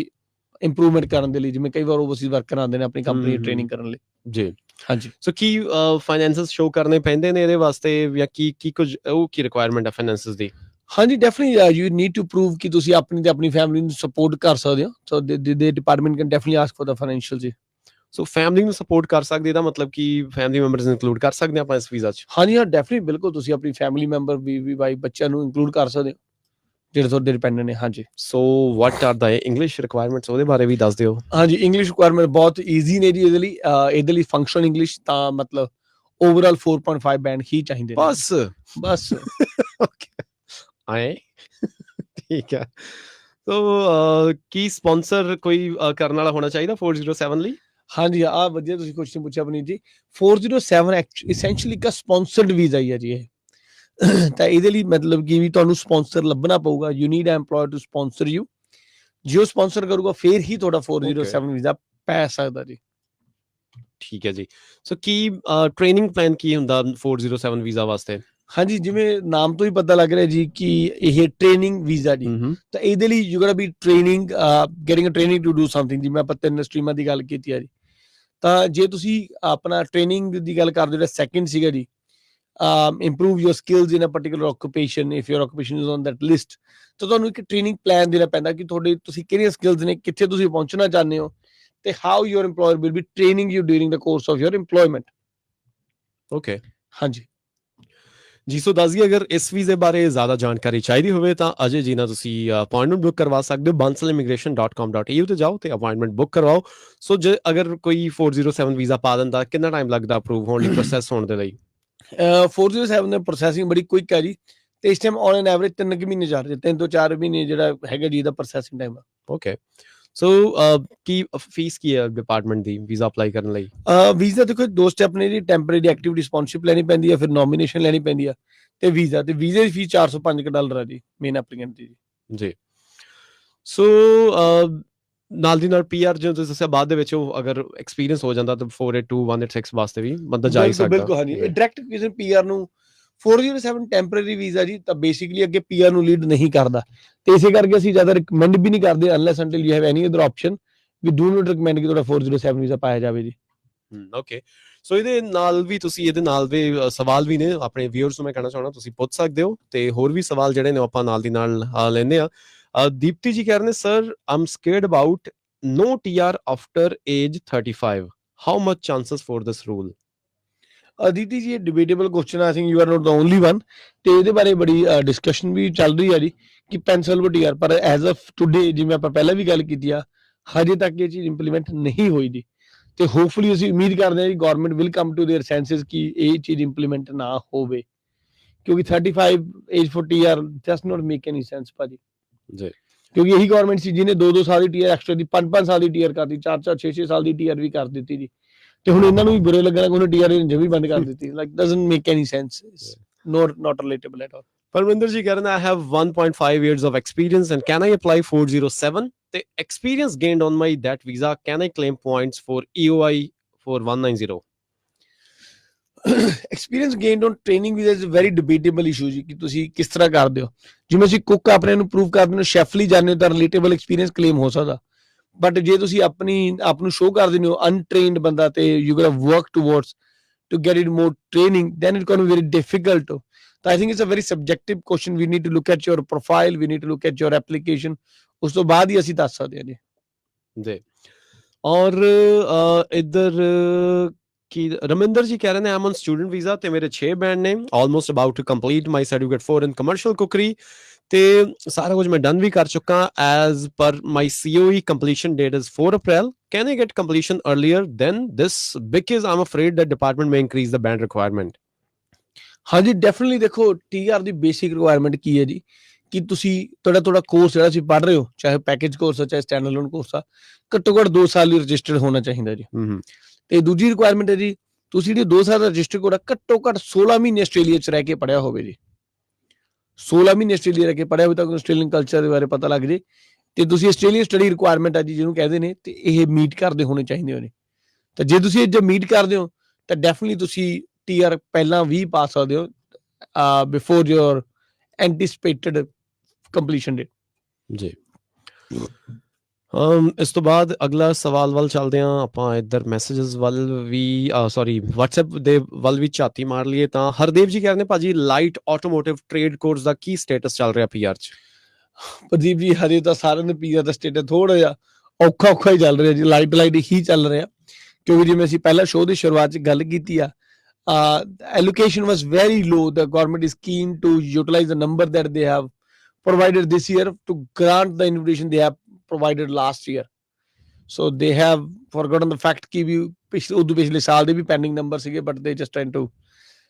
ਇੰਪਰੂਵਮੈਂਟ ਕਰਨ ਦੇ ਲਈ। ਜਿਵੇਂ ਕਈ ਵਾਰ ਓਵਰਸੀਜ਼ ਵਰਕਰ ਆਉਂਦੇ ਨੇ ਆਪਣੀ ਕੰਪਨੀ ਦੀ ਟ੍ਰੇਨਿੰਗ ਕਰਨ ਲਈ ਜੀ। ਹਾਂਜੀ। ਸੋ ਕੀ ਫਾਈਨੈਂਸਸ ਸ਼ੋ ਕਰਨੇ ਪੈਂਦੇ ਨੇ ਇਹਦੇ ਵਾਸਤੇ, ਜਾਂ ਕੀ ਕੁਝ ਉਹ ਕੀ ਰਿਕੁਆਇਰਮੈਂਟ ਹੈ ਫਾਈਨੈਂਸਸ ਦੀ? ਹਾਂਜੀ, definitely you need to prove ਕਿ ਤੁਸੀਂ ਆਪਣੀ ਤੇ ਆਪਣੀ ਫੈਮਿਲੀ ਨੂੰ ਸਪੋਰਟ ਕਰ ਸਕਦੇ ਹੋ। ਸੋ ਦੇ department can definitely ask for the financial ਜੀ। ਸੋ ਫੈਮਿਲੀ ਨੂੰ ਸਪੋਰਟ ਕਰ ਸਕਦੇ, ਇਹਦਾ ਮਤਲਬ ਕਿ ਫੈਮਿਲੀ ਮੈਂਬਰਸ ਇਨਕਲੂਡ ਕਰ ਸਕਦੇ ਆਪਾਂ ਇਸ ਵੀਜ਼ਾ 'ਚ? ਹਾਂਜੀ ਹਾਂ, ਡੈਫੀਨਿਟਲੀ, ਬਿਲਕੁਲ। ਤੁਸੀਂ ਆਪਣੀ ਫੈਮਿਲੀ ਮੈਂਬਰ ਵੀ ਬਾਈ ਬੱਚਿਆਂ ਨੂੰ ਇਨਕਲੂਡ ਕਰ ਸਕਦੇ ਹੋ ਜਿਹੜੇ ਤੁਹਾਡੇ ਡਿਪੈਂਡੈਂਟ ਨੇ। ਹਾਂਜੀ। So what are the English requirements, ਉਹਦੇ ਬਾਰੇ ਵੀ ਦੱਸ ਦਿਓ। ਹਾਂਜੀ, ਇੰਗਲਿਸ਼ ਰਿਕੁਆਇਰਮੈਂਟ ਬਹੁਤ ਈਜ਼ੀ ਨੇ ਜੀ ਇਹਦੇ ਲਈ ਫੰਕਸ਼ਨਲ ਇੰਗਲਿਸ਼ ਤਾਂ ਮਤਲਬ ਓਵਰਆਲ 4.5 ਬੈਂਡ ਹੀ ਚਾਹੀਦੇ ਨੇ ਬਸ। ਓਕੇ, ਆਏ ਠੀਕ ਹੈ। ਸੋ ਕੀ ਸਪਾਂਸਰ ਕੋਈ ਕਰਨ ਵਾਲਾ ਹੋਣਾ ਚਾਹੀਦਾ 407 ਲਈ? ਹਾਂਜੀ, ਆ ਵਧੀਆ ਤੁਸੀਂ ਕੁਐਸਚਨ ਪੁੱਛਿਆ ਆਪਣੀ ਜੀ। 407 ਐਸੈਂਸ਼ੀਅਲੀ ਇੱਕ ਸਪਾਂਸਰਡ ਵੀਜ਼ਾ ਹੀ ਹੈ ਜੀ ਇਹ। ਤਾਂ ਇਹਦੇ ਲਈ ਮਤਲਬ ਕਿ ਵੀ ਤੁਹਾਨੂੰ ਸਪਾਂਸਰ ਲੱਭਣਾ ਪਊਗਾ। ਯੂ ਨੀਡ ਐ EMPLOYER ਟੂ ਸਪਾਂਸਰ ਯੂ। ਜੇ ਉਹ ਸਪਾਂਸਰ ਕਰੂਗਾ ਫਿਰ ਹੀ ਤੁਹਾਡਾ 407 ਵੀਜ਼ਾ ਪੈ ਸਕਦਾ ਜੀ। ਠੀਕ ਹੈ ਜੀ। ਸੋ ਕੀ ਟ੍ਰੇਨਿੰਗ ਪਲਾਨ ਕੀ ਹੁੰਦਾ 407 ਵੀਜ਼ਾ ਵਾਸਤੇ? ਹਾਂਜੀ, ਜਿਵੇਂ ਨਾਮ ਤੋਂ ਹੀ ਪਤਾ ਲੱਗ ਰਿਹਾ ਜੀ ਕਿ ਇਹ ਟ੍ਰੇਨਿੰਗ ਵੀਜ਼ਾ ਜੀ। ਤਾਂ ਇਹਦੇ ਲਈ you gotta be training, getting a training to do something. ਜਿਵੇਂ ਆਪਾਂ 3 ਸਟਰੀਮਾਂ ਦੀ ਗੱਲ ਕੀਤੀ ਆ ਜੀ, ਤਾਂ ਜੇ ਤੁਸੀਂ ਆਪਣਾ ਟ੍ਰੇਨਿੰਗ ਦੀ ਗੱਲ ਕਰਦੇ, ਜਿਹੜਾ ਸੈਕਿੰਡ ਸੀਗਾ ਜੀ improve your skills in a particular occupation, if your occupation is on that list, ਤਾਂ ਤੁਹਾਨੂੰ ਇੱਕ ਟ੍ਰੇਨਿੰਗ ਪਲਾਨ ਦੇਣਾ ਪੈਂਦਾ ਕਿ ਤੁਸੀਂ ਕਿਹੜੀਆਂ ਸਕਿੱਲਸ ਨੇ, ਕਿੱਥੇ ਤੁਸੀਂ ਪਹੁੰਚਣਾ ਚਾਹੁੰਦੇ ਹੋ, ਤੇ how your employer will be training you during the course of your employment। Okay, ਹਾਂਜੀ ਜੀ। ਸੋ ਦੱਸਦੀ, ਅਗਰ ਇਸ ਵੀਜ਼ੇ ਬਾਰੇ ਜ਼ਿਆਦਾ ਜਾਣਕਾਰੀ ਚਾਹੀਦੀ ਹੋਵੇ ਤਾਂ ਅਜੇ ਜੀ ਨਾਲ ਤੁਸੀਂ ਅਪਾਇੰਟਮੈਂਟ ਬੁੱਕ ਕਰਵਾ ਸਕਦੇ ਹੋ। bansalimmigration.com.au ਤੇ ਜਾਓ ਤੇ ਅਪਾਇੰਟਮੈਂਟ ਬੁੱਕ ਕਰਵਾਓ। ਸੋ ਜੇ ਅਗਰ ਕੋਈ 407 ਵੀਜ਼ਾ ਪਾ ਦਿੰਦਾ, ਕਿੰਨਾ ਟਾਈਮ ਲੱਗਦਾ ਅਪਰੂਵ ਹੋਣ ਲਈ, ਪ੍ਰੋਸੈਸ ਹੋਣ ਦੇ ਲਈ? 407 ਦੀ ਪ੍ਰੋਸੈਸਿੰਗ ਬੜੀ ਕੁਇਕ ਹੈ ਜੀ, ਤੇ ਇਸ ਟਾਈਮ ਔਨ ਐਨ ਐਵਰੇਜ 3 ਮਹੀਨੇ ਚੱਲ ਰਹੇ, 3 ਤੋਂ 4 ਮਹੀਨੇ ਜਿਹੜਾ ਹੈਗਾ ਜੀ ਇਹਦਾ ਪ੍ਰੋਸੈਸਿੰਗ ਟਾਈਮ ਆ। ਓਕੇ। ਸੋ ਕੀ ਫੀਸ ਕੀ ਹੈ ਡਿਪਾਰਟਮੈਂਟ ਦੀ ਵੀਜ਼ਾ ਅਪਲਾਈ ਕਰਨ ਲਈ? ਵੀਜ਼ਾ ਦੇਖੋ 2 ਸਟੈਪ ਨੇ ਜੀ। ਟੈਂਪਰੇਰੀ ਐਕਟੀਵਿਟੀ ਸਪਾਂਸਰਸ਼ਿਪ ਲੈਣੀ ਪੈਂਦੀ ਹੈ, ਫਿਰ ਨੋਮੀਨੇਸ਼ਨ ਲੈਣੀ ਪੈਂਦੀ ਆ, ਤੇ ਵੀਜ਼ਾ ਦੀ ਫੀਸ $405 ਆ ਜੀ ਮੇਨ ਐਪਲੀਕੈਂਟ ਦੀ ਜੀ। ਸੋ ਨਾਲ ਦੀ ਨਾਲ PR ਜੋ ਤੁਸੀਂ ਦੱਸਿਆ ਬਾਅਦ ਦੇ ਵਿੱਚ, ਉਹ ਅਗਰ ਐਕਸਪੀਰੀਅੰਸ ਹੋ ਜਾਂਦਾ ਤਾਂ 482 186 ਵਾਸਤੇ ਵੀ ਬੰਦਾ ਜਾ ਹੀ ਸਕਦਾ। ਬਿਲਕੁਲ ਹਾਂਜੀ, ਇਹ ਡਾਇਰੈਕਟ ਕਿਸੇ PR ਨੂੰ 407 ਟੈਂਪਰੇਰੀ ਵੀਜ਼ਾ ਜੀ, ਤਾਂ ਬੇਸਿਕਲੀ ਅੱਗੇ PR ਨੂੰ ਲੀਡ ਨਹੀਂ ਕਰਦਾ, ਤੇ ਇਸੇ ਕਰਕੇ ਅਸੀਂ ਜ਼ਿਆਦਾ ਰਿਕਮੈਂਡ ਵੀ ਨਹੀਂ ਕਰਦੇ unless until you have any other option. We do not recommend ਕਿ ਤੁਹਾਡਾ 407 ਵੀਜ਼ਾ ਪਾਇਆ ਜਾਵੇ ਜੀ। ਓਕੇ। ਸੋ ਇਹਦੇ ਨਾਲ ਵੀ ਤੁਸੀਂ ਇਹਦੇ ਨਾਲ ਦੇ ਸਵਾਲ ਵੀ ਨੇ ਆਪਣੇ ਵਿਊਅਰਸ ਨੂੰ ਮੈਂ ਕਹਿਣਾ ਚਾਹੁੰਦਾ ਤੁਸੀਂ ਪੁੱਛ ਸਕਦੇ ਹੋ ਤੇ ਹੋਰ ਵੀ ਸਵਾਲ ਜਿਹੜੇ ਨੇ ਆਪਾਂ ਨਾਲ ਦੀ ਨਾਲ ਲੈਂਦੇ ਆ। ਦੀਪਤੀ ਜੀ ਕਹਿ ਰਹੇ ਨੇ sir Aam scared about no TR after age 35. How much chances for this rule? Aditi ਜੀ, ਇਹ ਡਿਬੇਟੇਬਲ question, I think you are note the only one, ਤੇ ਇਹਦੇ ਬਾਰੇ ਬੜੀ ਡਿਸਕਸ਼ਨ ਵੀ ਚੱਲ ਰਹੀ ਹੈ ਜੀ ਕਿ ਪੈਨਸਲ ਟੀਆਰ, ਪਰ ਐਜ਼ ਅ ਟੁਡੇ ਜਿਵੇਂ ਆਪਾਂ ਪਹਿਲਾਂ ਵੀ ਗੱਲ ਕੀਤੀ ਆ, ਹਜੇ ਤੱਕ ਇਹ ਚੀਜ਼ ਇੰਪਲੀਮੈਂਟ ਨਹੀਂ ਹੋਈ ਜੀ। ਤੇ ਹੋਪਫੁਲੀ ਅਸੀਂ ਉਮੀਦ ਕਰਦੇ ਹਾਂ ਕਿ government will come to their senses ਕਿ ਇਹ ਚੀਜ਼ ਇੰਪਲੀਮੈਂਟ ਨਾ ਹੋਵੇ, ਕਿਉਂਕਿ 35 age for TR just not make any sense ਭਾਜੀ ਜੀ। ਕਿਉਂਕਿ ਇਹੀ ਗਵਰਨਮੈਂਟ ਸੀ ਜਿਹਨੇ 2-2 ਸਾਲ ਦੀ ਟੀਆਰ ਐਕਸਟਰਾ ਦੀ, 5-5 ਸਾਲ ਦੀ ਟੀਆਰ ਕਰਤੀ, 4-4 6-6 ਸਾਲ ਦੀ ਟੀਆਰ ਵੀ ਕਰ ਦਿੱਤੀ ਜੀ। ਤੇ ਹੁਣ ਇਹਨਾਂ ਨੂੰ ਵੀ ਬੁਰੇ ਲੱਗਣਾ ਕਿ ਉਹਨੇ ਟੀਆਰ ਜਮੀ ਬੰਦ ਕਰ ਦਿੱਤੀ। Like doesn't make any sense, not relatable at all. Parminder ji ਕਹਿ ਰਹੇ ਨੇ I have 1.5 years of experience and can I apply 407 ਤੇ experience gained on my that visa can I claim points for EOI for 190? Experience gained on training visa is very ਡਿਬੇਟੇਬਲ issue ਜੀ ਕਿ ਤੁਸੀਂ ਕਿਸ ਤਰ੍ਹਾਂ ਕਰਦੇ ਹੋ। ਜਿਵੇਂ ਅਸੀਂ ਕੁੱਕ ਆਪਣੇ ਨੂੰ ਪ੍ਰੂਵ ਕਰਦੇ ਹੋ, ਸ਼ੈਫ ਲਈ ਜਾਂਦੇ ਹੋ ਤਾਂ ਰਿਲੇਟੇਬਲ ਐਕਸਪੀਰੀਅੰਸ ਕਲੇਮ ਹੋ ਸਕਦਾ, ਬਟ ਜੇ ਤੁਸੀਂ ਆਪ ਨੂੰ ਸ਼ੋਅ ਕਰ ਦਿੰਦੇ ਹੋ ਅਨਟ੍ਰੇਨਡ ਬੰਦਾ ਤੇ you got work towards to get it more training, then it can be very difficult. ਤਾਂ I think it's a very subjective question, we need to look at your profile, we need to look at your application, ਉਸ ਤੋਂ ਬਾਅਦ ਹੀ ਅਸੀਂ ਦੱਸ ਸਕਦੇ ਹਾਂ ਜੀ। ਜੀ ਔਰ ਇੱਧਰ ਕਿ ਰਮਿੰਦਰ ਜੀ ਕਹਿ ਰਹੇ ਨੇ ਆਮ ਔਨ ਸਟੂਡੈਂਟ ਵੀਜ਼ਾ ਤੇ ਮੇਰੇ 6 ਬੈਂਡ ਨੇ, almost about to complete my certificate 4 in commercial cookery ਤੇ ਸਾਰਾ ਕੁਝ ਮੈਂ ਡਨ ਵੀ ਕਰ ਚੁੱਕਾ as per my COE completion date is 4 April. Can I get completion earlier than this because I'm afraid that department may increase the band requirement? ਹਾਂਜੀ definitely, ਦੇਖੋ TR ਦੀ basic requirement ਕੀ ਹੈ ਜੀ ਕਿ ਤੁਸੀਂ ਤੁਹਾਡਾ ਕੋਰਸ ਜਿਹੜਾ ਤੁਸੀਂ ਪੜ੍ਹ ਰਹੇ ਹੋ, ਚਾਹੇ ਪੈਕੇਜ ਕੋਰਸ ਆ ਚਾਹੇ ਸਟੈਂਡ ਅਲੋਨ ਕੋਰਸ ਆ, ਘੱਟੋ ਘੱਟ 2 ਸਾਲ ਲਈ ਰਜਿਸਟਰਡ ਹੋਣਾ ਚਾਹੀਦਾ ਜੀ। ਤੇ ਦੂਜੀ ਰਿਕੁਆਇਰਮੈਂਟ ਹੈ ਜੀ ਤੁਸੀਂ ਜਿਹੜੀ 2 ਸਾਲ ਦਾ ਰਜਿਸਟਰ ਕੋਰਸ ਘੱਟੋ ਘੱਟ 16 ਮਹੀਨੇ ਆਸਟ੍ਰੇਲੀਆ 'ਚ ਰਹਿ ਕੇ ਪੜ੍ਹਿਆ ਹੋਵੇ ਜੀ। 16 ਮਹੀਨੇ ਆਸਟ੍ਰੇਲੀਆ ਰਹਿ ਕੇ ਪੜ੍ਹਿਆ ਹੋਵੇ ਤਾਂ ਆਸਟ੍ਰੇਲੀਅਨ ਕਲਚਰ ਦੇ ਬਾਰੇ ਪਤਾ ਲੱਗ ਜੇ, ਤੇ ਤੁਸੀਂ ਆਸਟ੍ਰੇਲੀਅਨ ਸਟੱਡੀ ਰਿਕੁਆਇਰਮੈਂਟ ਆ ਜੀ ਜਿਹਨੂੰ ਕਹਿੰਦੇ ਨੇ, ਤੇ ਇਹ ਮੀਟ ਕਰਦੇ ਹੋਣੇ ਚਾਹੀਦੇ ਨੇ। ਤਾਂ ਜੇ ਤੁਸੀਂ ਇਹ ਮੀਟ ਕਰਦੇ ਹੋ ਤਾਂ ਡੈਫੀਨਿਟਲੀ ਤੁਸੀਂ TR ਪਹਿਲਾਂ ਵੀ ਪਾ ਸਕਦੇ ਹੋ ਬਿਫੋਰ ਯੋਰ ਐਂਟੀਸਪੇਟਡ ਕੰਪਲੀਸ਼ਨ ਡੇਟ ਜੀ। ਇਸ ਤੋਂ ਬਾਅਦ ਅਗਲਾ ਸਵਾਲ ਵੱਲ ਚੱਲਦੇ ਹਾਂ ਆਪਾਂ। ਇੱਧਰ ਮੈਸੇजेस ਵੱਲ ਵੀ ਸੌਰੀ WhatsApp ਦੇ ਵੱਲ ਵੀ ਝਾਤੀ ਮਾਰ ਲਈਏ ਤਾਂ ਹਰਦੇਵ ਜੀ ਕਹਿੰਦੇ ਭਾਜੀ ਲਾਈਟ ਆਟੋਮੋਟਿਵ ਟ੍ਰੇਡ ਕੋਰਸ ਦਾ ਕੀ ਸਟੇਟਸ ਚੱਲ ਰਿਹਾ PR 'ਚ? ਪ੍ਰਦੀਪ ਜੀ, ਹਜੇ ਤਾਂ ਸਾਰਿਆਂ ਦੇ PR ਦਾ ਸਟੇਟਸ ਥੋੜਾ ਜਿਹਾ ਔਖਾ ਹੀ ਚੱਲ ਰਿਹਾ ਜੀ, ਲਾਈਟ ਹੀ ਚੱਲ ਰਿਹਾ, ਕਿਉਂਕਿ ਜਿਵੇਂ ਅਸੀਂ ਪਹਿਲਾਂ ਸ਼ੋਅ ਦੀ ਸ਼ੁਰੂਆਤ 'ਚ ਗੱਲ ਕੀਤੀ ਆ, allocation was very low. The government is keen to utilize the number that they have provided this year to grant the invitation they have provided last year. So they have forgotten the fact कि भी पिछले साल ਦੇ ਵੀ pending number ਸੀਗੇ, but they just trying to